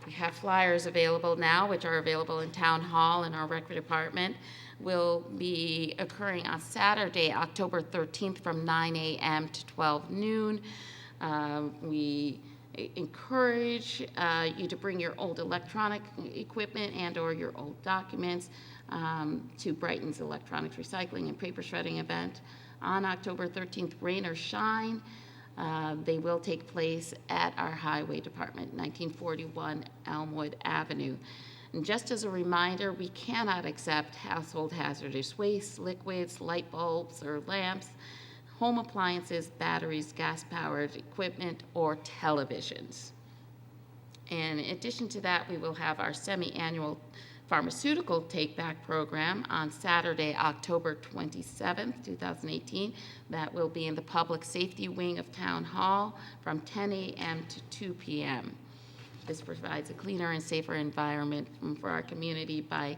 We have flyers available now, which are available in Town Hall and our Rec Department. Will be occurring on Saturday, October 13th from 9 a.m. to 12 noon. We encourage you to bring your old electronic equipment and or your old documents to Brighton's Electronics Recycling and Paper Shredding event on October 13th, rain or shine. They will take place at our Highway Department, 1941 Elmwood Avenue. And just as a reminder, we cannot accept household hazardous waste, liquids, light bulbs or lamps, home appliances, batteries, gas-powered equipment, or televisions. And in addition to that, we will have our semi-annual pharmaceutical take-back program on Saturday, October 27th, 2018. That will be in the Public Safety Wing of Town Hall from 10 a.m. to 2 p.m. This provides a cleaner and safer environment for our community by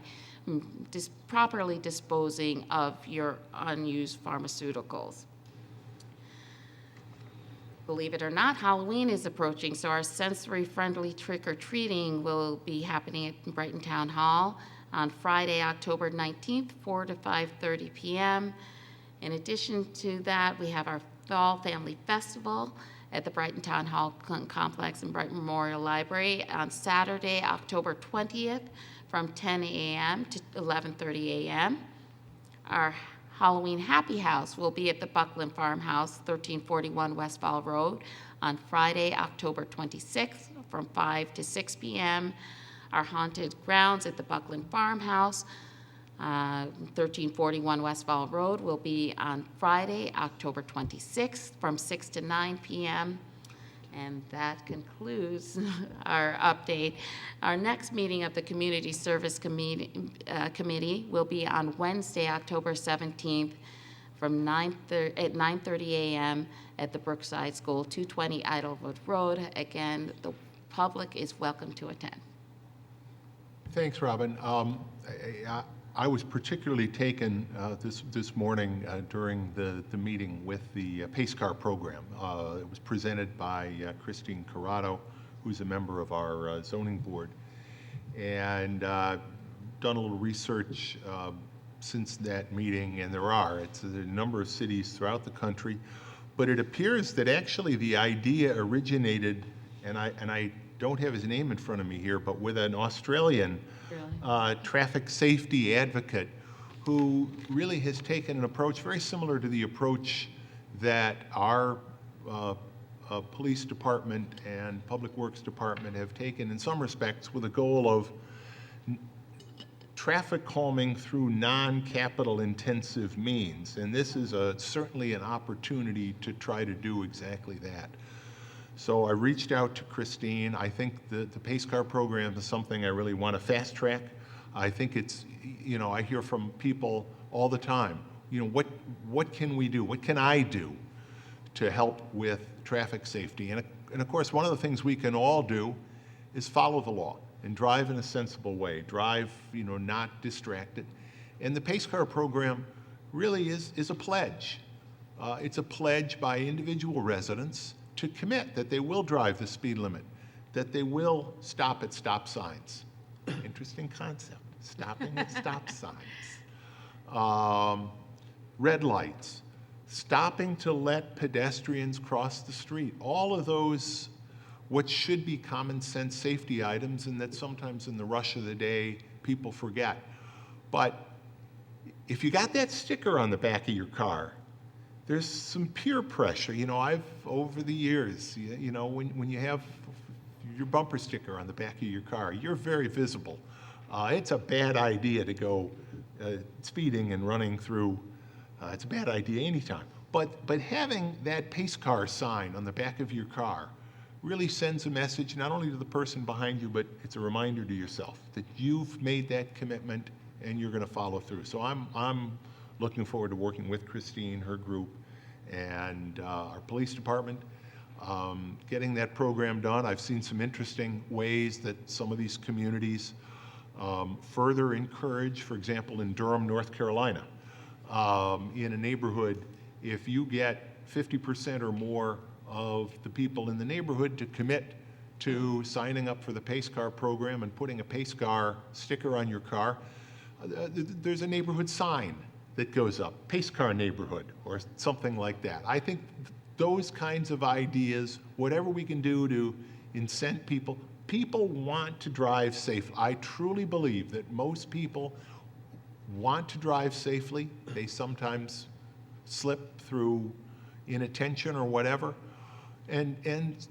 properly disposing of your unused pharmaceuticals. Believe it or not, Halloween is approaching, so our sensory-friendly trick-or-treating will be happening at Brighton Town Hall on Friday, October 19th, 4 to 5:30 p.m. In addition to that, we have our Fall Family Festival at the Brighton Town Hall Complex and Brighton Memorial Library on Saturday, October 20th from 10 a.m. to 11:30 a.m. Our Halloween Happy House will be at the Buckland Farmhouse, 1341 Westfall Road on Friday, October 26th from 5 to 6 p.m. Our Haunted Grounds at the Buckland Farmhouse, 1341 Westfall Road will be on Friday, October 26th from 6 to 9 p.m. And that concludes our update. Our next meeting of the Community Service Committee will be on Wednesday, October 17th from 9:30 a.m. at the Brookside School, 220 Idlewood Road. Again, the public is welcome to attend. Thanks, Robin. I was particularly taken this morning during the meeting with the Pace Car program. It was presented by Christine Corrado, who's a member of our zoning board, and done a little research since that meeting, and it's a number of cities throughout the country, but it appears that actually the idea originated, and I don't have his name in front of me here, but with an Australian traffic safety advocate who really has taken an approach very similar to the approach that our police department and public works department have taken in some respects, with a goal of traffic calming through non-capital intensive means. And this is certainly an opportunity to try to do exactly that. So I reached out to Christine. I think the Pace Car program is something I really want to fast track. I think it's, I hear from people all the time, what can we do? What can I do to help with traffic safety? And of course, one of the things we can all do is follow the law and drive in a sensible way. Drive, not distracted. And the Pace Car program really is a pledge. It's a pledge by individual residents to commit that they will drive the speed limit, that they will stop at stop signs. Interesting concept, stopping at stop signs. Red lights, stopping to let pedestrians cross the street. All of those, what should be common sense safety items, and that sometimes in the rush of the day, people forget. But if you got that sticker on the back of your car, there's some peer pressure. I've, over the years, when you have your bumper sticker on the back of your car. You're very visible. It's a bad idea to go speeding and running through. It's a bad idea anytime. But having that pace car sign on the back of your car really sends a message not only to the person behind you, but it's a reminder to yourself that you've made that commitment and you're going to follow through. So I'm looking forward to working with Christine, her group, and our police department, getting that program done. I've seen some interesting ways that some of these communities further encourage, for example, in Durham, North Carolina, in a neighborhood, if you get 50% or more of the people in the neighborhood to commit to signing up for the Pace Car program and putting a Pace Car sticker on your car, there's a neighborhood sign that goes up, Pace Car neighborhood, or something like that. I think those kinds of ideas, whatever we can do to incent people, people want to drive safe. I truly believe that most people want to drive safely. They sometimes slip through inattention or whatever. And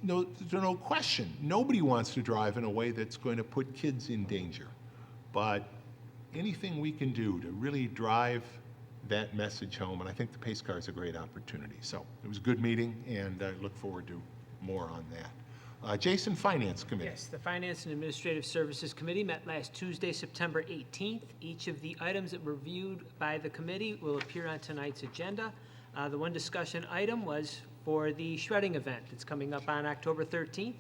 no, there's no question, nobody wants to drive in a way that's going to put kids in danger. But anything we can do to really drive that message home, and I think the Pace Car is a great opportunity. So it was a good meeting, and I look forward to more on that. Jason, Finance Committee. Yes, the Finance and Administrative Services Committee met last Tuesday, September 18th. Each of the items that were reviewed by the committee will appear on tonight's agenda. The one discussion item was for the shredding event that's coming up on October 13th,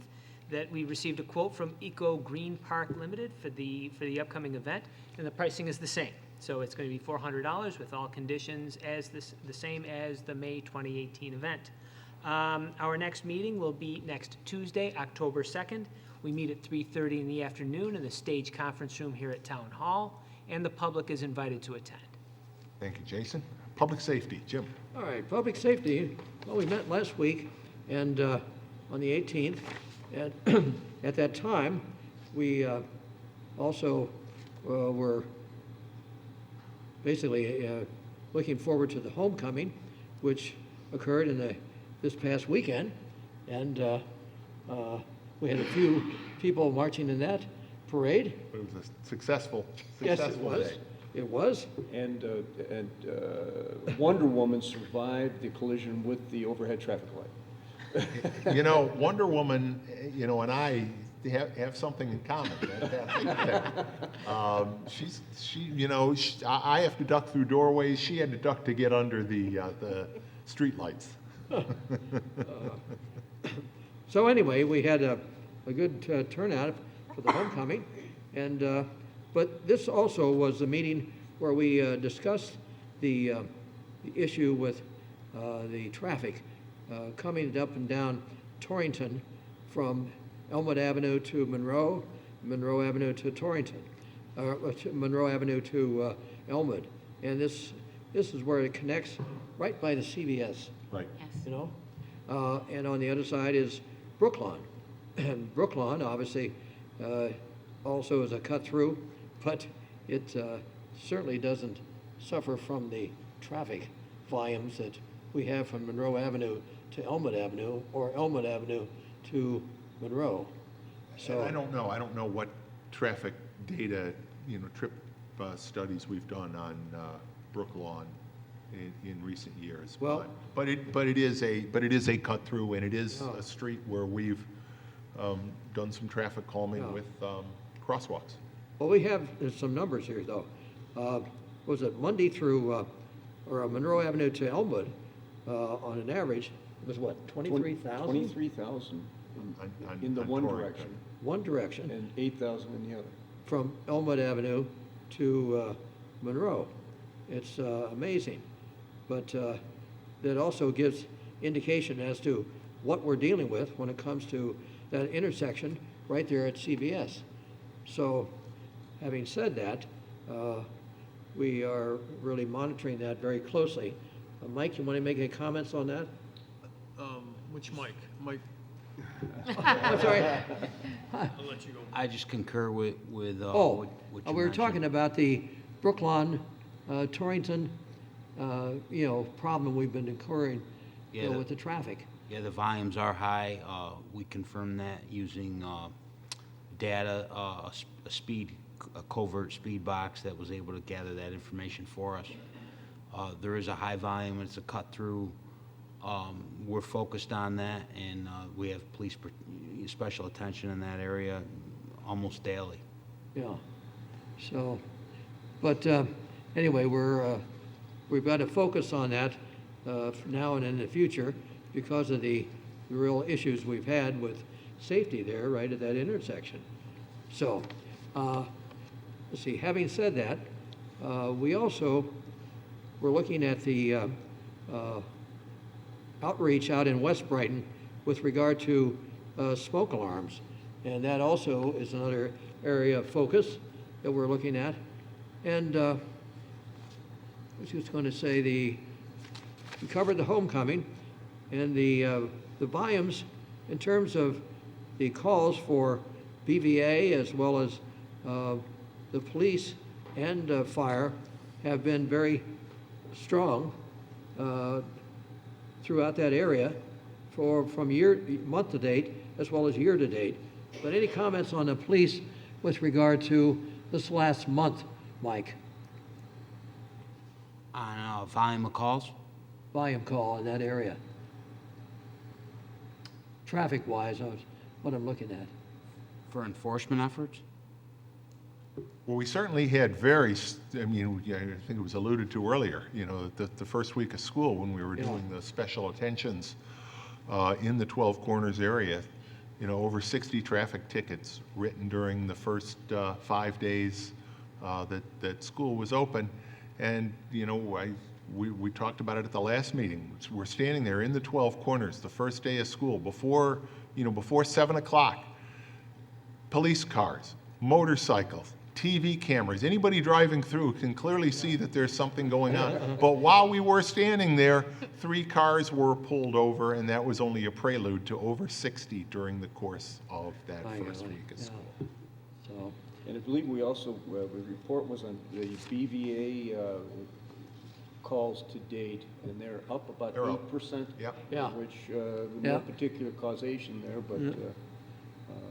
that we received a quote from Eco Green Park Limited for the upcoming event, and the pricing is the same. So it's going to be $400 with all conditions as the same as the May 2018 event. Our next meeting will be next Tuesday, October 2nd. We meet at 3:30 in the afternoon in the Stage Conference Room here at Town Hall, and the public is invited to attend. Thank you, Jason. Public Safety, Jim. All right, public safety, well, we met last week, and on the 18th, and at that time, we also were basically looking forward to the homecoming, which occurred in this past weekend, and we had a few people marching in that parade. It was a successful Yes, it was. day. It was. And Wonder Woman survived the collision with the overhead traffic light. You know, Wonder Woman, you know, and I have something in common. I have to duck through doorways. She had to duck to get under the street lights. So anyway, we had a good turnout for the homecoming, and but this also was a meeting where we discussed the issue with the traffic coming up and down Torrington from Elmwood Avenue to Monroe, Monroe Avenue to Torrington, Monroe Avenue to Elmwood, and this is where it connects right by the CVS. Right. Yes. You know, and on the other side is Brooklawn. And Brooklawn, obviously, also is a cut-through, but it certainly doesn't suffer from the traffic volumes that we have from Monroe Avenue to Elmwood Avenue, or Elmwood Avenue to Monroe. So I don't know what traffic data, trip studies we've done on Brooklawn in recent years. Well- but it is a cut through, and it is Oh. a street where we've done some traffic calming Yeah. with crosswalks. Well, we have some numbers here, though. Was it Monday through, or Monroe Avenue to Elmwood, on an average, it was what, 23,000? 23,000 On- in the on one Torrington. direction, One direction, and 8,000 in the other. from Elmwood Avenue to Monroe. It's amazing. But that also gives indication as to what we're dealing with when it comes to that intersection right there at CVS. So, having said that, we are really monitoring that very closely. Mike, you want to make any comments on that? Which Mike? Mike, I'm sorry. I'll let you go. I just concur with Oh, what we you were mentioned. talking about the Brooklawn, Torrington, problem we've been incurring, Yeah, with the traffic. Yeah, the volumes are high. We confirmed that using data, a covert speed box that was able to gather that information for us. There is a high volume, it's a cut through. We're focused on that, and we have police special attention in that area almost daily. Yeah. So, but anyway, we've got to focus on that now and in the future because of the real issues we've had with safety there right at that intersection. So, let's see, having said that, we also were looking at the outreach out in West Brighton with regard to smoke alarms. And that also is another area of focus that we're looking at. And I was just going to say we covered the homecoming and the volumes in terms of the calls for BVA as well as the police and fire have been very strong throughout that area from month to date as well as year to date. But any comments on the police with regard to this last month, Mike? On volume of calls? Volume call in that area. Traffic-wise, what I'm looking at. For enforcement efforts? Well, we certainly had I think it was alluded to earlier, the first week of school when we were doing the special attentions in the 12 Corners area, over 60 traffic tickets written during the first 5 days that school was open. And, we talked about it at the last meeting. We're standing there in the 12 Corners, the first day of school, before 7 o'clock. Police cars, motorcycles, TV cameras, anybody driving through can clearly see that there's something going on. But while we were standing there, 3 cars were pulled over, and that was only a prelude to over 60 during the course of that first week of school. So, And I believe we also, the report was on the BVA calls to date, and they're up about They're up. 8%. Yep. Yeah. Which, Yeah. no particular causation there, but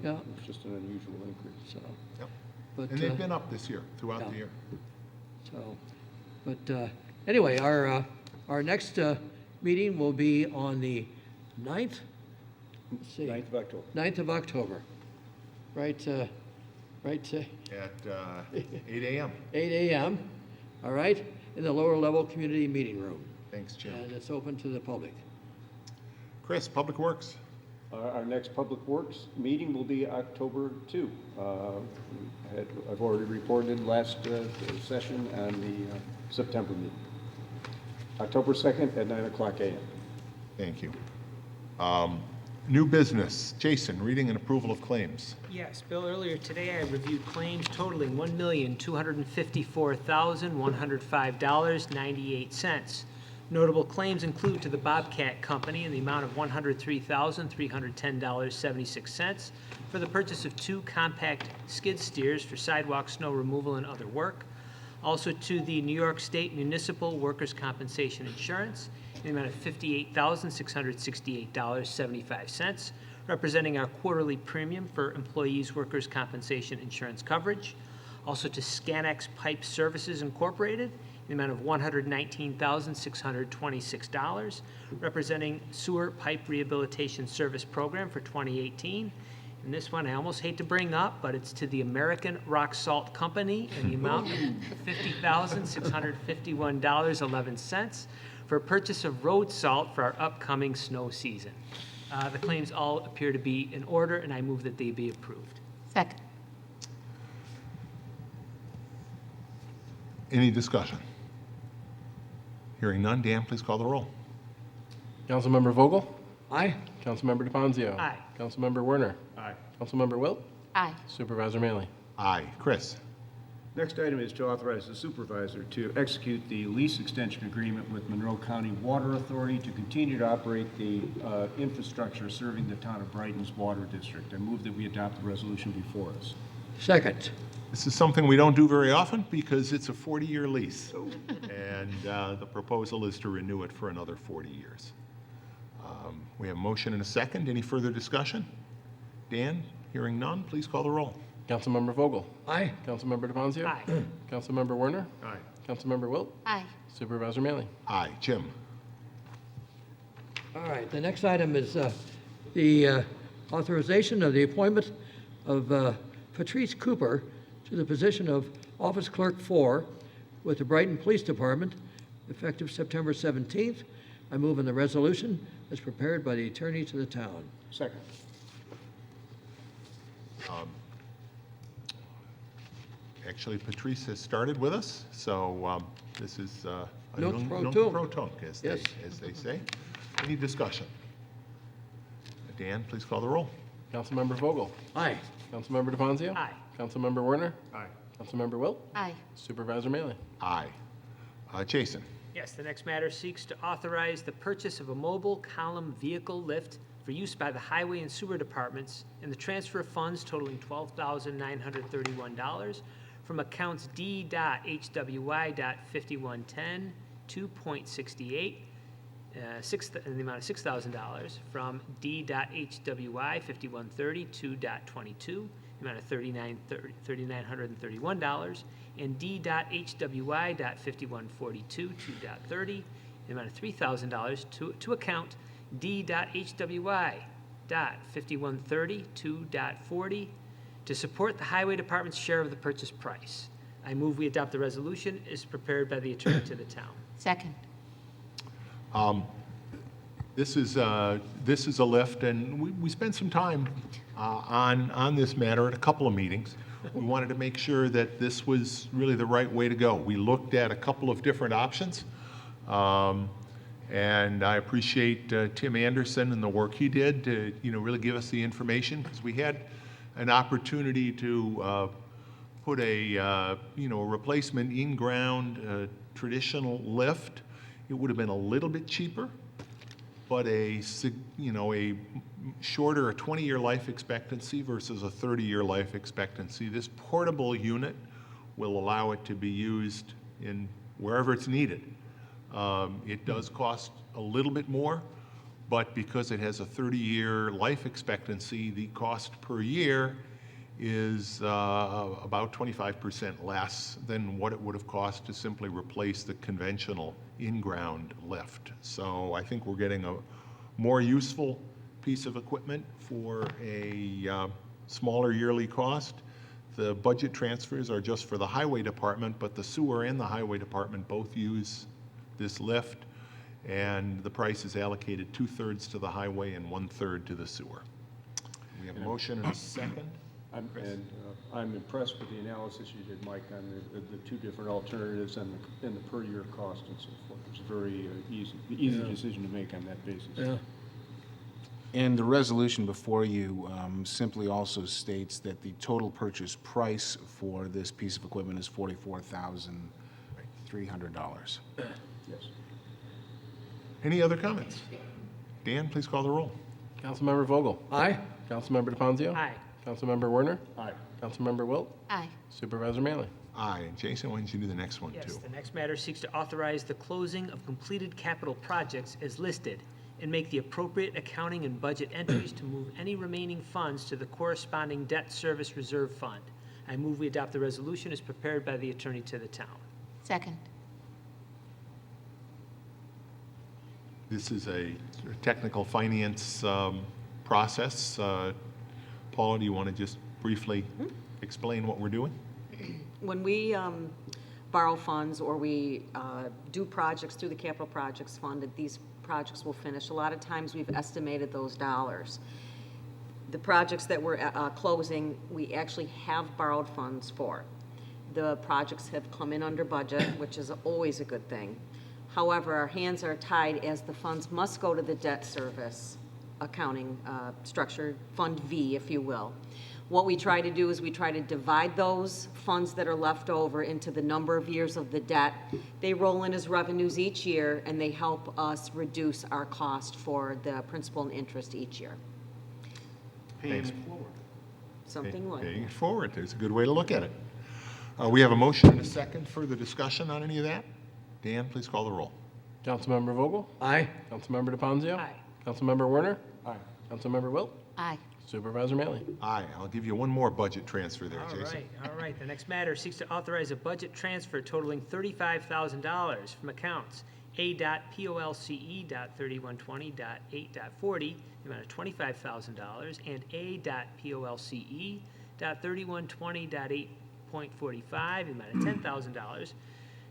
Yeah. it's just an unusual increase. so, Yep. but, And they've been up this year, throughout the yeah. year. so, but anyway, our next meeting will be on the 9th? Let's see. 9th of October. 9th of October. Right, At 8 a.m. 8 a.m., all right, in the lower level community meeting room. Thanks, Jim. And it's open to the public. Chris, Public Works. Our next Public Works meeting will be October 2. I've already reported last session on the September meeting. October 2nd at 9 o'clock a.m. Thank you. New business. Jason, reading and approval of claims. Yes, Bill, earlier today I reviewed claims totaling $1,254,105.98. Notable claims include to the Bobcat Company in the amount of $103,310.76 for the purchase of 2 compact skid steers for sidewalk snow removal and other work. Also to the New York State Municipal Workers' Compensation Insurance in the amount of $58,668.75, representing our quarterly premium for employees' workers' compensation insurance coverage. Also to Scanex Pipe Services Incorporated in the amount of $119,626, representing Sewer Pipe Rehabilitation Service Program for 2018. And this one I almost hate to bring up, but it's to the American Rock Salt Company in the amount of $50,651.11 for purchase of road salt for our upcoming snow season. The claims all appear to be in order, and I move that they be approved. Second. Any discussion? Hearing none, Dan, please call the roll. Councilmember Vogel? Aye? Councilmember DeFanzio? Aye. Councilmember Werner? Aye. Councilmember Wilt? Aye. Supervisor Manley? Aye. Chris? Next item is to authorize the supervisor to execute the lease extension agreement with Monroe County Water Authority to continue to operate the infrastructure serving the town of Brighton's water district. I move that we adopt the resolution before us. Second. This is something we don't do very often because it's a 40-year lease. And the proposal is to renew it for another 40 years. We have a motion and a second. Any further discussion? Dan, hearing none, please call the roll. Councilmember Vogel? Aye. Councilmember DeFanzio? Aye. Councilmember Werner? Aye. Councilmember Wilt? Aye. Supervisor Mealy? Aye. Jim? All right, the next item is the authorization of the appointment of Patrice Cooper to the position of Office Clerk 4 with the Brighton Police Department, effective September 17th. I move in the resolution as prepared by the attorney to the town. Second. Actually, Patrice has started with us, so this is a Nunc pro nunc tunc. pro tunc, as Yes. they say. Any discussion? Dan, please call the roll. Councilmember Vogel? Aye. Councilmember DeFanzio? Aye. Councilmember Werner? Aye. Councilmember Wilt? Aye. Supervisor Mealy? Aye. Jason? Yes, the next matter seeks to authorize the purchase of a mobile column vehicle lift for use by the Highway and Sewer Departments and the transfer of funds totaling $12,931 from accounts D.HWY.5110 2.68, in the amount of $6,000, from D.HWY 5130 2.22, the amount of $3,931, and D.HWY.5142 2.30, the amount of $3,000 to account D.HWY.5130 2.40 to support the Highway Department's share of the purchase price. I move we adopt the resolution as prepared by the attorney to the town. Second. This is a lift, and we spent some time on this matter at a couple of meetings. We wanted to make sure that this was really the right way to go. We looked at a couple of different options, and I appreciate Tim Anderson and the work he did to, really give us the information, because we had an opportunity to put a replacement in-ground traditional lift. It would have been a little bit cheaper, but a shorter, a 20-year life expectancy versus a 30-year life expectancy. This portable unit will allow it to be used in wherever it's needed. It does cost a little bit more, but because it has a 30-year life expectancy, the cost per year is about 25% less than what it would have cost to simply replace the conventional in-ground lift. So I think we're getting a more useful piece of equipment for a smaller yearly cost. The budget transfers are just for the Highway Department, but the Sewer and the Highway Department both use this lift, and the price is allocated 2/3 to the Highway and 1/3 to the Sewer. We have a motion and a second. I'm impressed with the analysis you did, Mike, on the two different alternatives and the per year cost and so forth. It's a very easy decision to make on that basis. Yeah. And the resolution before you simply also states that the total purchase price for this piece of equipment is $44,300. Yes. Any other comments? Dan, please call the roll. Councilmember Vogel? Aye. Councilmember DeFanzio? Aye. Councilmember Werner? Aye. Councilmember Wilt? Aye. Supervisor Mealy? Aye. And Jason, why don't you do the next one, Yes, too? the next matter seeks to authorize the closing of completed capital projects as listed and make the appropriate accounting and budget entries to move any remaining funds to the corresponding debt service reserve fund. I move we adopt the resolution as prepared by the attorney to the town. Second. This is a technical finance process. Paula, do you want to just briefly explain what we're doing? When we borrow funds or we do projects through the Capital Projects Fund, that these projects will finish, a lot of times we've estimated those dollars. The projects that we're closing, we actually have borrowed funds for. The projects have come in under budget, which is always a good thing. However, our hands are tied as the funds must go to the debt service accounting structure, Fund V, if you will. What we try to do is we try to divide those funds that are left over into the number of years of the debt. They roll in as revenues each year, and they help us reduce our cost for the principal and interest each year. Paying Something like Paying it that. forward. There's a good way to look at it. We have a motion and a second. Further discussion on any of that? Dan, please call the roll. Councilmember Vogel? Aye. Councilmember DeFanzio? Aye. Councilmember Werner? Aye. Councilmember Wilt? Aye. Supervisor Maley? Aye, I'll give you one more budget transfer there, All Jason. right, all right. The next matter seeks to authorize a budget transfer totaling $35,000 from accounts A.POLCE.3120.8.40, the amount of $25,000, and A.POLCE.3120.8.45, the amount of $10,000,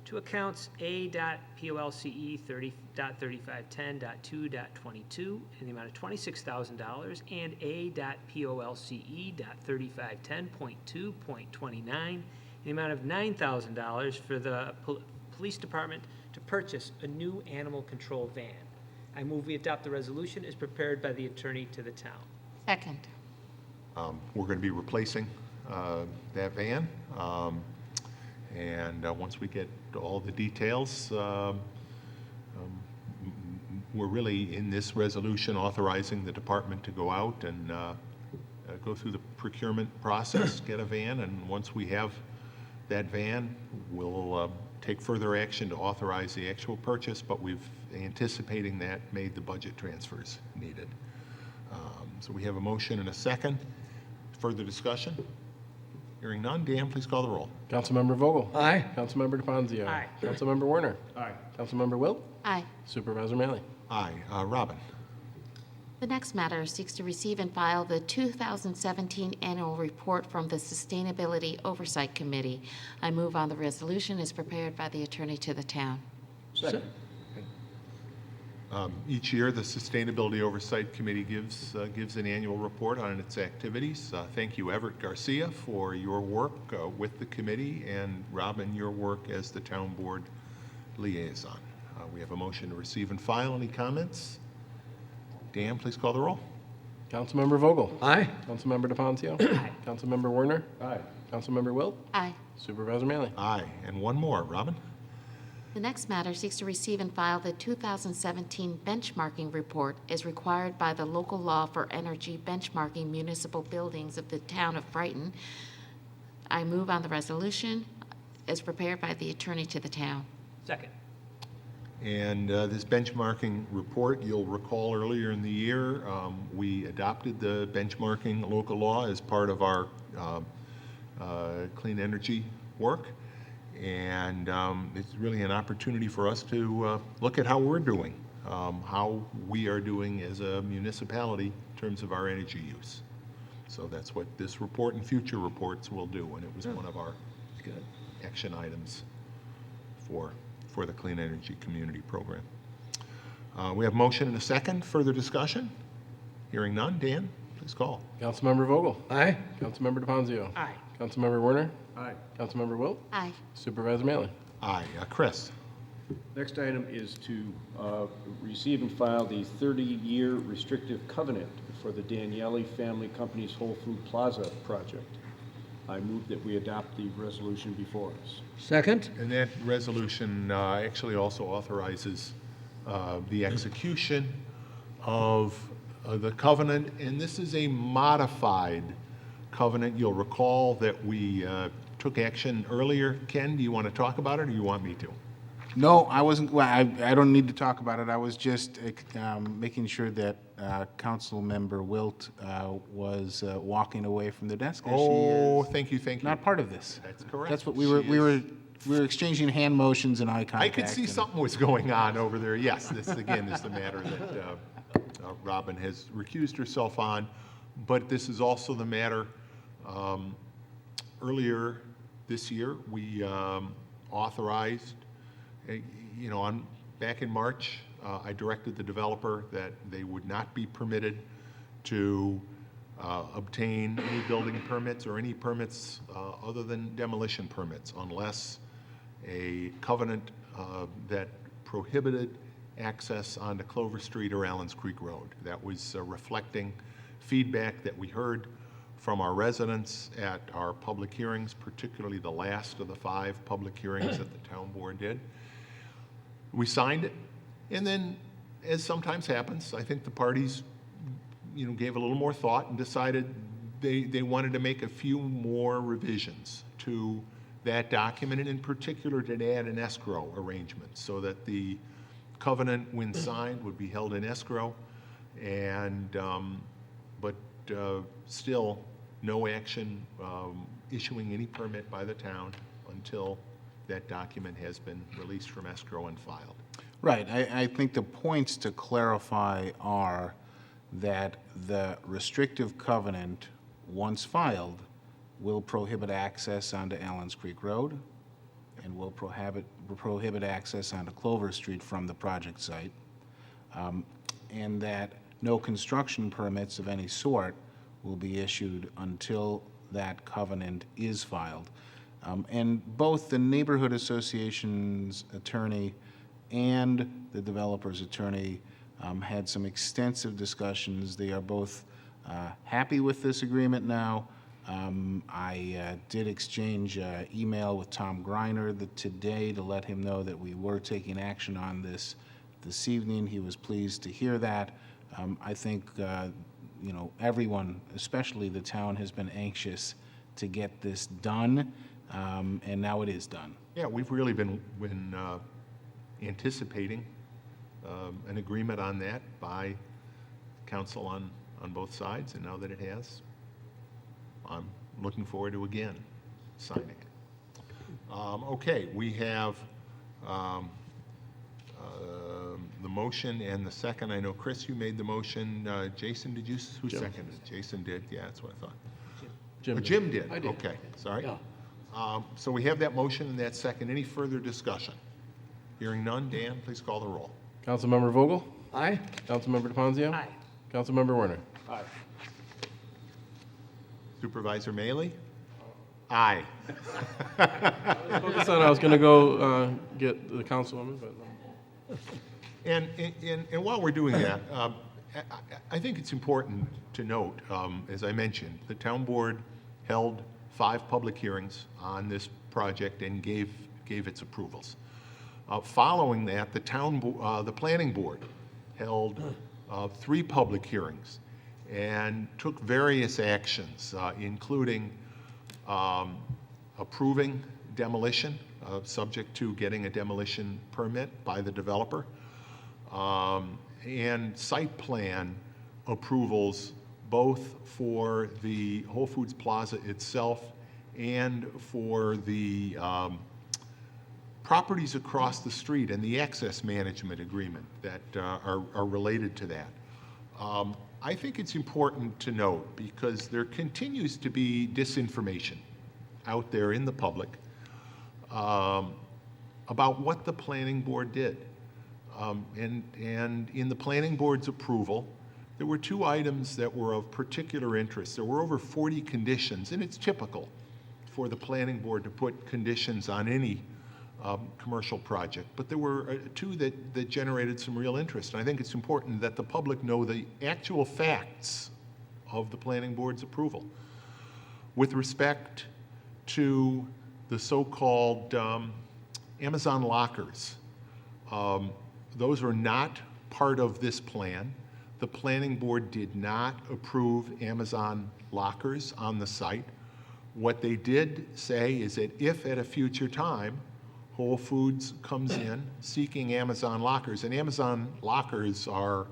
to accounts A.POLCE.3510.2.22 in the amount of $26,000 and A.POLCE.3510.2.29 in the amount of $9,000 for the police department to purchase a new animal control van. I move we adopt the resolution as prepared by the attorney to the town. Second. We're going to be replacing that van. And once we get all the details, we're really in this resolution authorizing the department to go out and go through the procurement process, get a van, and once we have that van, we'll take further action to authorize the actual purchase, but we've anticipating that made the budget transfers needed. So we have a motion and a second. Further discussion? Hearing none, Dan, please call the roll. Councilmember Vogel? Aye. Councilmember DeFazio? Aye. Councilmember Werner? Aye. Councilmember Wilt? Aye. Supervisor Maley? Aye. Robin? The next matter seeks to receive and file the 2017 annual report from the Sustainability Oversight Committee. I move on the resolution as prepared by the attorney to the town. Second. Each year, the Sustainability Oversight Committee gives an annual report on its activities. Thank you, Everett Garcia, for your work with the committee, and Robin, your work as the town board liaison. We have a motion to receive and file. Any comments? Dan, please call the roll. Councilmember Vogel? Aye. Councilmember DeFazio? Councilmember Werner? Aye. Councilmember Wilt? Aye. Supervisor Maley? Aye. And one more. Robin? The next matter seeks to receive and file the 2017 benchmarking report as required by the local law for energy benchmarking municipal buildings of the town of Brighton. I move on the resolution as prepared by the attorney to the town. Second. And this benchmarking report, you'll recall earlier in the year, we adopted the benchmarking local law as part of our clean energy work. And it's really an opportunity for us to look at how we're doing, how we are doing as a municipality in terms of our energy use. So that's what this report and future reports will do, and it was one of our action items for the Clean Energy Community Program. We have motion and a second. Further discussion? Hearing none. Dan, please call. Councilmember Vogel? Aye. Councilmember DeFazio? Aye. Councilmember Werner? Aye. Councilmember Wilt? Aye. Supervisor Maley? Aye. Chris? Next item is to receive and file the 30-year restrictive covenant for the Daniele Family Company's Whole Food Plaza project. I move that we adopt the resolution before us. Second. And that resolution actually also authorizes the execution of the covenant, and this is a modified covenant. You'll recall that we took action earlier. Ken, do you want to talk about it, or do you want me to? No, I wasn't, well, I don't need to talk about it. I was just making sure that Councilmember Wilt was walking away from the desk. As Oh, she is thank you. not part of this. That's correct. That's what we She were, is- we were exchanging hand motions and eye contact. I could see and- something was going on over there. Yes, this again is the matter that Robin has recused herself on, but this is also the matter. Earlier this year, we authorized, back in March, I directed the developer that they would not be permitted to obtain any building permits or any permits other than demolition permits unless a covenant that prohibited access onto Clover Street or Allens Creek Road. That was reflecting feedback that we heard from our residents at our public hearings, particularly the last of the 5 public hearings that the town board did. We signed it, and then, as sometimes happens, I think the parties, gave a little more thought and decided they wanted to make a few more revisions to that document, and in particular to add an escrow arrangement so that the covenant, when signed, would be held in escrow, And, but still, no action issuing any permit by the town until that document has been released from escrow and filed. Right. I think the points to clarify are that the restrictive covenant, once filed, will prohibit access onto Allen's Creek Road and will prohibit access onto Clover Street from the project site, and that no construction permits of any sort will be issued until that covenant is filed. And both the neighborhood association's attorney and the developer's attorney had some extensive discussions. They are both happy with this agreement now. I did exchange email with Tom Greiner today to let him know that we were taking action on this evening. He was pleased to hear that. I think, you know, everyone, especially the town, has been anxious to get this done, and now it is done. Yeah, we've really been anticipating an agreement on that by council on both sides, and now that it has, I'm looking forward to again signing it. Okay, we have the motion and the second. I know, Chris, you made the motion. Jason, did you? Who Jim. seconded it? Jason did. Yeah, that's what I thought. Jim. Jim did. I did. Okay, sorry. Yeah. So we have that motion and that second. Any further discussion? Hearing none. Dan, please call the roll. Councilmember Vogel? Aye? Councilmember DePonzio? Aye. Councilmember Werner? Aye. Supervisor Maley? Aye. Focus on, I was going to go get the councilwoman, but no. And while we're doing that, I think it's important to note, as I mentioned, the town board held 5 public hearings on this project and gave its approvals. Following that, the planning board held 3 public hearings and took various actions, including approving demolition, subject to getting a demolition permit by the developer, and site plan approvals both for the Whole Foods Plaza itself and for the properties across the street and the access management agreement that are related to that. I think it's important to note, because there continues to be disinformation out there in the public about what the planning board did. And in the planning board's approval, there were 2 items that were of particular interest. There were over 40 conditions, and it's typical for the planning board to put conditions on any commercial project, but there were 2 that generated some real interest. And I think it's important that the public know the actual facts of the planning board's approval. With respect to the so-called Amazon lockers, those are not part of this plan. The planning board did not approve Amazon lockers on the site. What they did say is that if at a future time Whole Foods comes in seeking Amazon lockers, and Amazon lockers are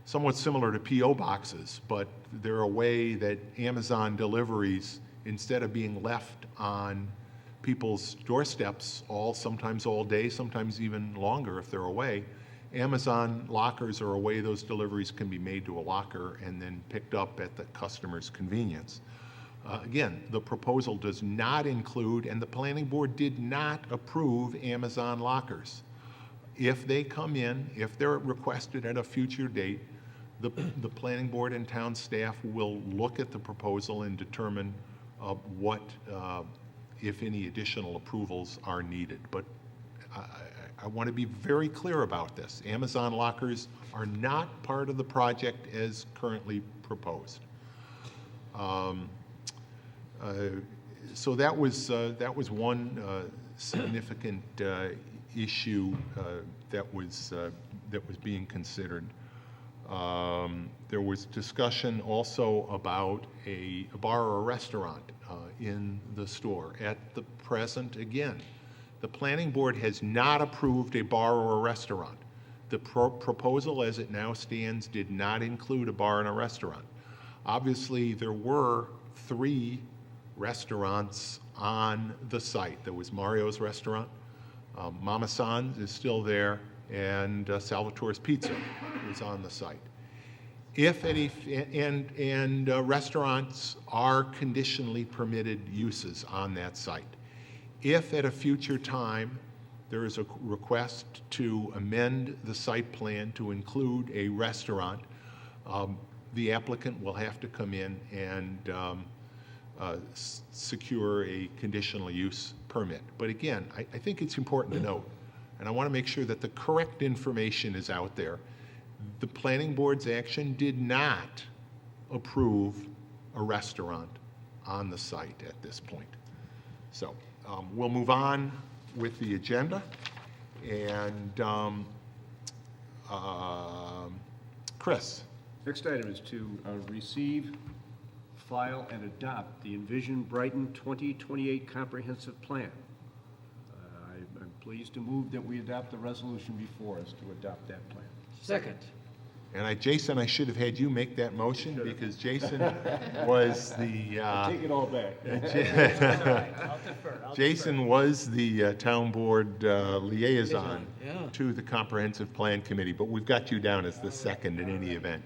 somewhat similar to P.O. boxes, but they're a way that Amazon deliveries, instead of being left on people's doorsteps sometimes all day, sometimes even longer if they're away, Amazon lockers are a way those deliveries can be made to a locker and then picked up at the customer's convenience. Again, the proposal does not include, and the planning board did not approve Amazon lockers. If they come in, if they're requested at a future date, the planning board and town staff will look at the proposal and determine what, if any, additional approvals are needed. But I want to be very clear about this. Amazon lockers are not part of the project as currently proposed. So that was one significant issue that was being considered. There was discussion also about a bar or a restaurant in the store. At the present, again, the planning board has not approved a bar or a restaurant. the proposal as it now stands did not include a bar and a restaurant. Obviously, there were 3 restaurants on the site. There was Mario's Restaurant, Mama San's is still there, and Salvatore's Pizza is on the site. If any, and restaurants are conditionally permitted uses on that site. If at a future time there is a request to amend the site plan to include a restaurant, the applicant will have to come in and secure a conditional use permit. But again, I think it's important to note, and I want to make sure that the correct information is out there. The planning board's action did not approve a restaurant on the site at this point. So we'll move on with the agenda. And Chris. Next item is to receive, file, and adopt the Envision Brighton 2028 Comprehensive Plan. I'm pleased to move that we adopt the resolution before us to adopt that plan. Second. And Jason, I should have had you make that motion because Jason was the, Take it all back. I'll defer. Jason was the town board liaison Yeah. to the comprehensive plan committee, but we've got you down as the second in any event.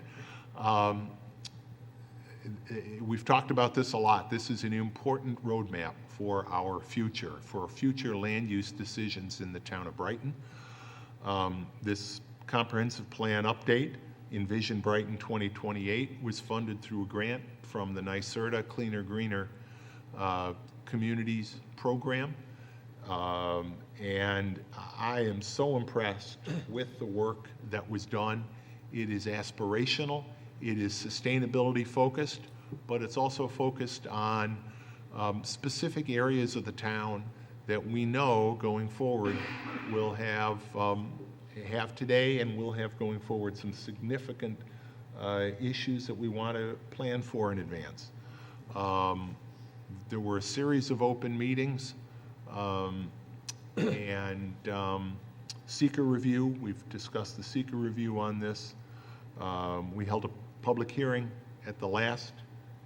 We've talked about this a lot. This is an important roadmap for our future, for future land use decisions in the town of Brighton. This comprehensive plan update, Envision Brighton 2028, was funded through a grant from the NYSERDA Cleaner Greener Communities Program. And I am so impressed with the work that was done. It is aspirational, it is sustainability focused, but it's also focused on specific areas of the town that we know going forward will have today and will have going forward some significant issues that we want to plan for in advance. There were a series of open meetings and seeker review. We've discussed the seeker review on this. We held a public hearing at the last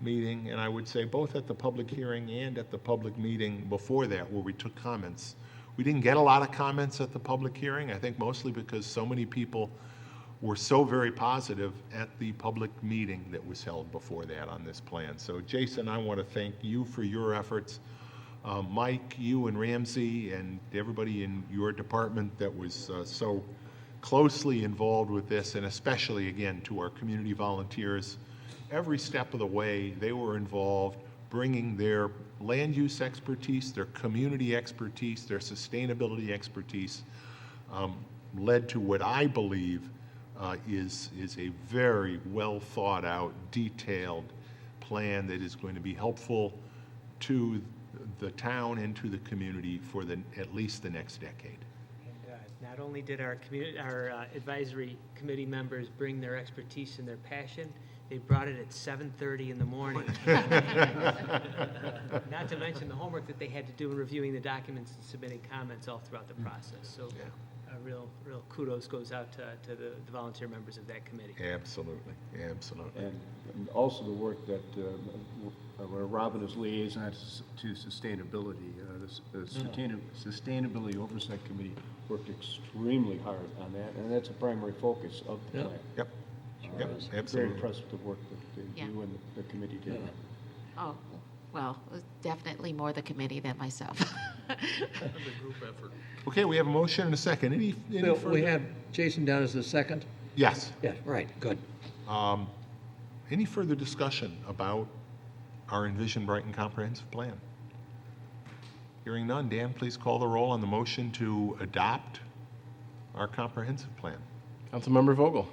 meeting, and I would say both at the public hearing and at the public meeting before that where we took comments. We didn't get a lot of comments at the public hearing, I think mostly because so many people were so very positive at the public meeting that was held before that on this plan. So Jason, I want to thank you for your efforts. Mike, you and Ramsey and everybody in your department that was so closely involved with this, and especially again to our community volunteers. Every step of the way they were involved, bringing their land use expertise, their community expertise, their sustainability expertise, led to what I believe is a very well thought out, detailed plan that is going to be helpful to the town and to the community for at least the next decade. And not only did our advisory committee members bring their expertise and their passion, they brought it at 7:30 in the morning. Not to mention the homework that they had to do in reviewing the documents and submitting comments all throughout the process. So real kudos goes out to the volunteer members of that committee. Absolutely, absolutely. And also the work that where Robin is liaison to sustainability. The Sustainability Oversight Committee worked extremely hard on that, and that's a primary focus of the plan. Yep. Yep, Very absolutely. impressed with the work that Yeah. you and the committee did. Oh, well, it was definitely more the committee than myself. The group effort. Okay, we have a motion and a second. Any Bill, further? we have Jason down as the second? Yes. Yeah, right, good. Any further discussion about our Envision Brighton Comprehensive Plan? Hearing none, Dan, please call the roll on the motion to adopt our comprehensive plan. Councilmember Vogel?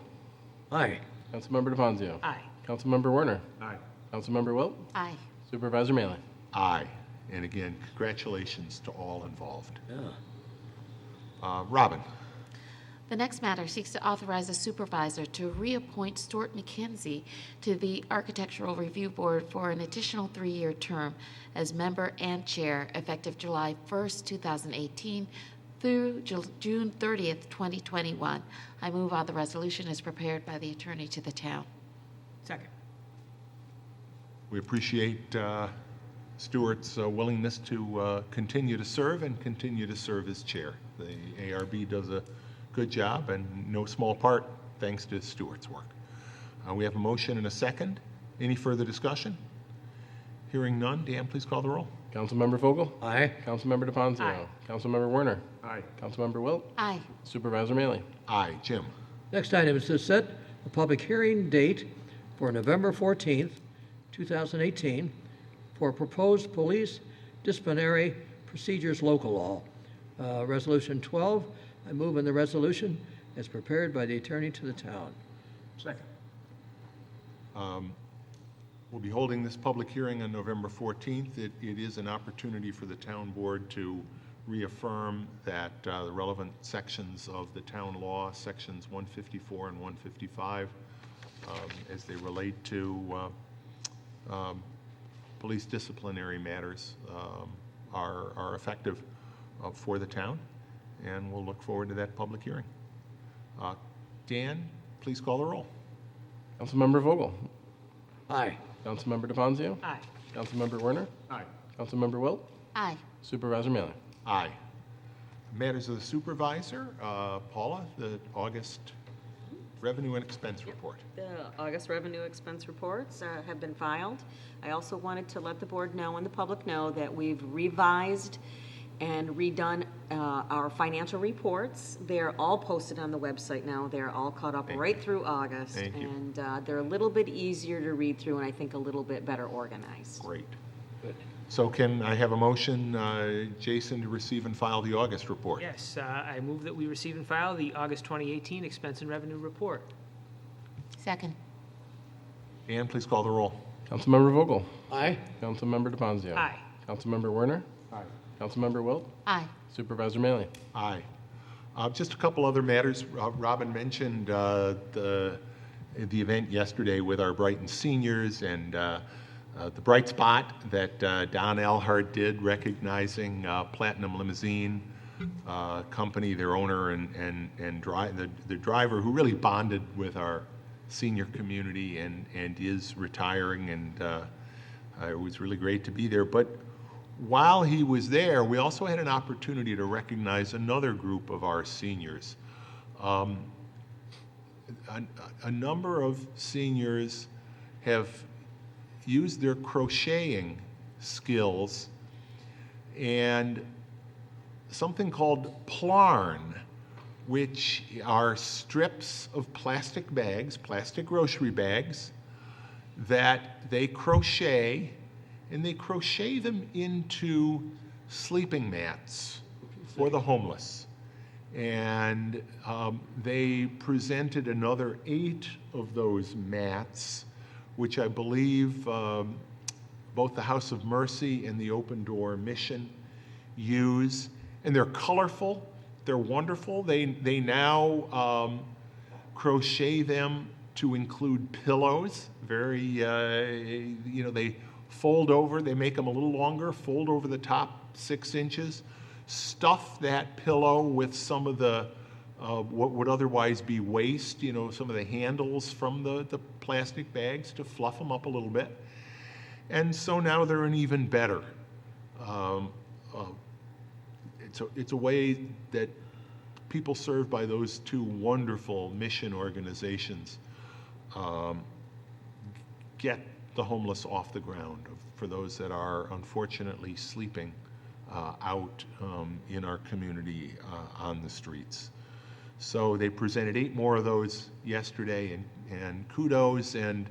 Aye. Councilmember DeFazio? Aye. Councilmember Werner? Aye. Councilmember Wilt? Aye. Supervisor Malin? Aye. And again, congratulations to all involved. Yeah. Robin? The next matter seeks to authorize a supervisor to reappoint Stuart McKenzie to the Architectural Review Board for an additional 3-year term as member and chair effective July 1st, 2018 through June 30th, 2021. I move on the resolution as prepared by the attorney to the town. Second. We appreciate Stuart's willingness to continue to serve and continue to serve as chair. The ARB does a good job, and no small part thanks to Stuart's work. We have a motion and a second. Any further discussion? Hearing none, Dan, please call the roll. Councilmember Vogel? Aye. Councilmember DePonzio? Aye. Councilmember Werner? Aye. Councilmember Wilt? Aye. Supervisor Mealy? Aye. Jim? Next item is to set a public hearing date for November 14th, 2018, for proposed police disciplinary procedures local law. Resolution 12, I move in the resolution as prepared by the attorney to the town. Second. We'll be holding this public hearing on November 14th. It is an opportunity for the town board to reaffirm that the relevant sections of the town law, sections 154 and 155, as they relate to police disciplinary matters, are effective for the town, and we'll look forward to that public hearing. Dan, please call the roll. Councilmember Vogel? Aye. Councilmember DePonzio? Aye. Councilmember Werner? Aye. Councilmember Wilt? Aye. Supervisor Mealy? Aye. Matters of the supervisor, Paula, the August revenue and expense report. The August revenue expense reports have been filed. I also wanted to let the board know and the public know that we've revised and redone our financial reports. They're all posted on the website now. They're all caught up right through August. Thank you. And they're a little bit easier to read through and I think a little bit better organized. Great. So can I have a motion, Jason, to receive and file the August report? Yes, I move that we receive and file the August 2018 expense and revenue report. Second. Dan, please call the roll. Councilmember Vogel? Aye. Councilmember DePonzio? Aye. Councilmember Werner? Aye. Councilmember Wilt? Aye. Supervisor Mealy? Aye. Just a couple other matters. Robin mentioned the event yesterday with our Brighton seniors and the Bright Spot that Don Alhart did, recognizing Platinum Limousine Company, their owner and the driver who really bonded with our senior community and is retiring, and it was really great to be there. But while he was there, we also had an opportunity to recognize another group of our seniors. A number of seniors have used their crocheting skills and something called plarn, which are strips of plastic bags, plastic grocery bags, that they crochet, and they crochet them into sleeping mats for the homeless. And they presented another 8 of those mats, which I believe both the House of Mercy and the Open Door Mission use. And they're colorful, they're wonderful. They now crochet them to include pillows. They fold over, they make them a little longer, fold over the top 6 inches, stuff that pillow with some of the what would otherwise be waste, some of the handles from the plastic bags to fluff them up a little bit. And so now they're an even better. It's a way that people served by those 2 wonderful mission organizations get the homeless off the ground for those that are unfortunately sleeping out in our community on the streets. So they presented 8 more of those yesterday, and kudos. And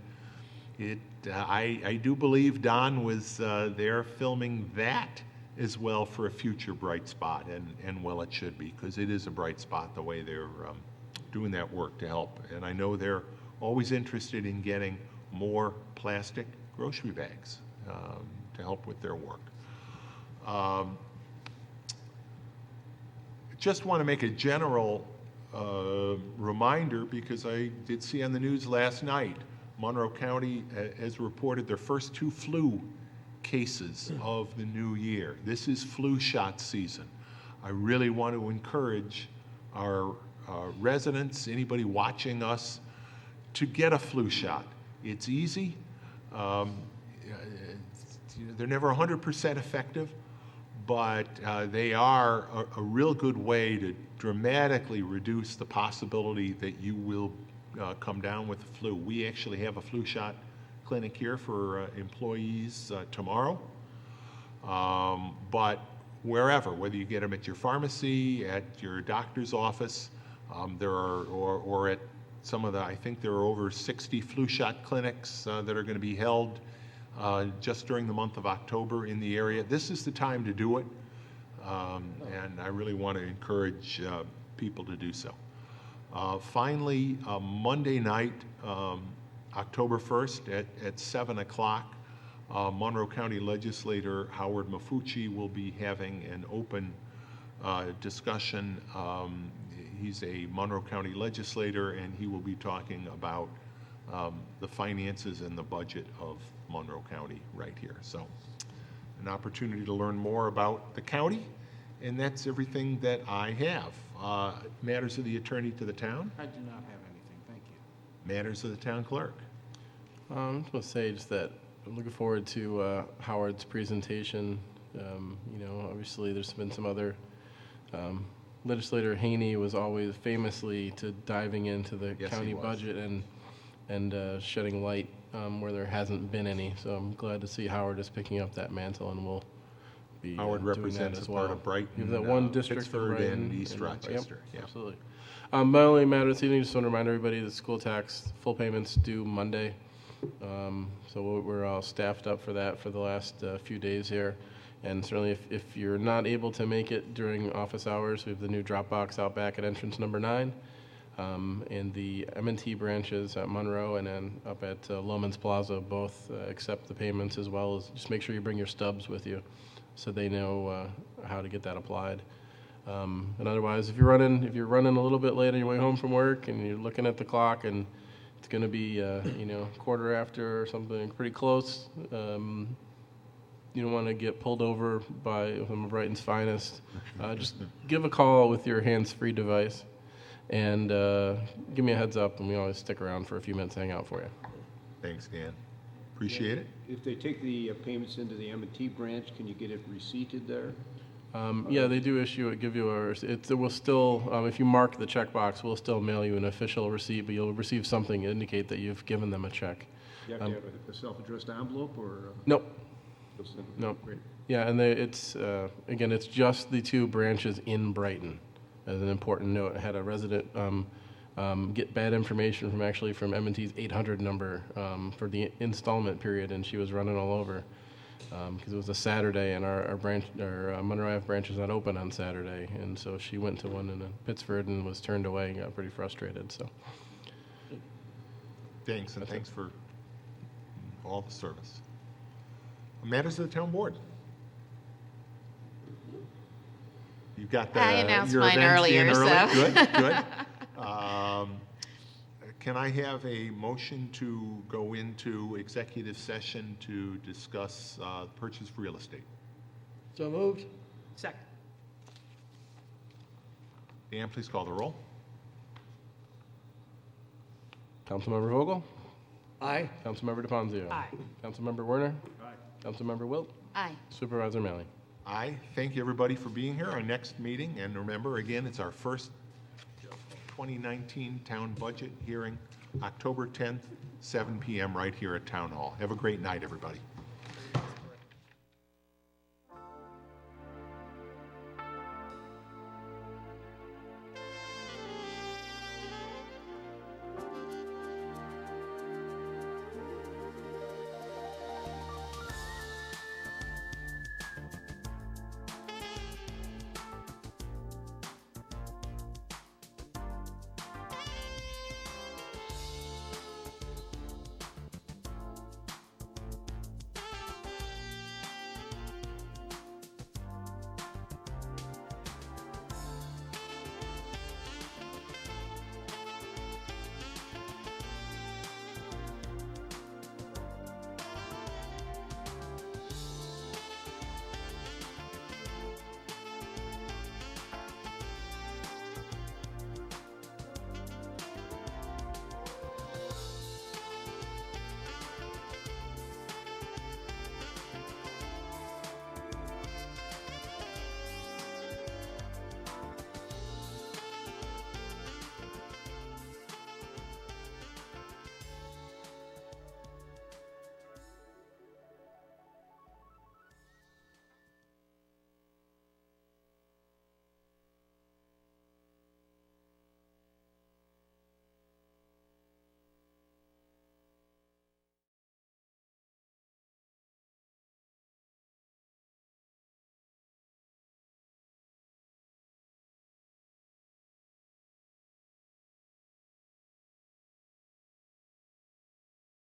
I do believe Don was there filming that as well for a future Bright Spot, and well, it should be, because it is a bright spot the way they're doing that work to help. And I know they're always interested in getting more plastic grocery bags to help with their work. Just want to make a general reminder, because I did see on the news last night, Monroe County has reported their first 2 flu cases of the new year. This is flu shot season. I really want to encourage our residents, anybody watching us, to get a flu shot. It's easy. They're never 100% effective, but they are a real good way to dramatically reduce the possibility that you will come down with the flu. We actually have a flu shot clinic here for employees tomorrow. But wherever, whether you get them at your pharmacy, at your doctor's office, or at some of the, I think there are over 60 flu shot clinics that are going to be held just during the month of October in the area. This is the time to do it, and I really want to encourage people to do so. Finally, Monday night, October 1st at 7 o'clock, Monroe County Legislator Howard Mafucci will be having an open discussion. He's a Monroe County legislator, and he will be talking about the finances and the budget of Monroe County right here. So an opportunity to learn more about the county, and that's everything that I have. Matters of the attorney to the town, I do not have anything, thank you. matters of the town clerk. I just want to say just that I'm looking forward to Howard's presentation. Obviously there's been some other, Legislator Haney was always famously to diving into the Yes, he county was. budget and shedding light where there hasn't been any. So I'm glad to see Howard is picking up that mantle, and we'll be Howard doing that represents as a well. part of Brighton, You have that one district of Pittsford, Brighton and East Rochester. Yep, Yeah. absolutely. My only matter this evening, just want to remind everybody that school tax full payments due Monday. So we're all staffed up for that for the last few days here. And certainly if you're not able to make it during office hours, we have the new drop box out back at entrance number 9. And the M&T branches at Monroe and then up at Loman's Plaza both accept the payments, as well as just make sure you bring your stubs with you so they know how to get that applied. And otherwise, if you're running a little bit late on your way home from work and you're looking at the clock and it's going to be quarter after or something pretty close, you don't want to get pulled over by some of Brighton's finest, just give a call with your hands-free device and give me a heads up, and we always stick around for a few minutes to hang out for you. Thanks, Dan. Appreciate it. If they take the payments into the M&T branch, can you get it receipted there? Yeah, they do issue it, give you it will still, if you mark the checkbox, we'll still mail you an official receipt, but you'll receive something to indicate that you've given them a check. You have to have a self-addressed envelope, or? Nope. Just send it? Nope. Great. Yeah, and it's, again, it's just the 2 branches in Brighton. As an important note, I had a resident get bad information from M&T's 800 number for the installment period, and she was running all over because it was a Saturday, and our Monroe Ave branch is not open on Saturday, and so she went to one in Pittsford and was turned away and got pretty frustrated. So Thanks, and thanks for all the service. Matters of the town board. You've got I announced your mine events in earlier, early. so. Good, good. Can I have a motion to go into executive session to discuss purchase of real estate? So moved? Second. Dan, please call the roll. Councilmember Vogel? Aye. Councilmember DePonzio? Aye. Councilmember Werner? Aye. Councilmember Wilt? Aye. Supervisor Malley? Aye. Thank you, everybody, for being here. Our next meeting, and remember, again, it's our first 2019 town budget hearing, October 10th, 7 p.m. right here at Town Hall. Have a great night, everybody.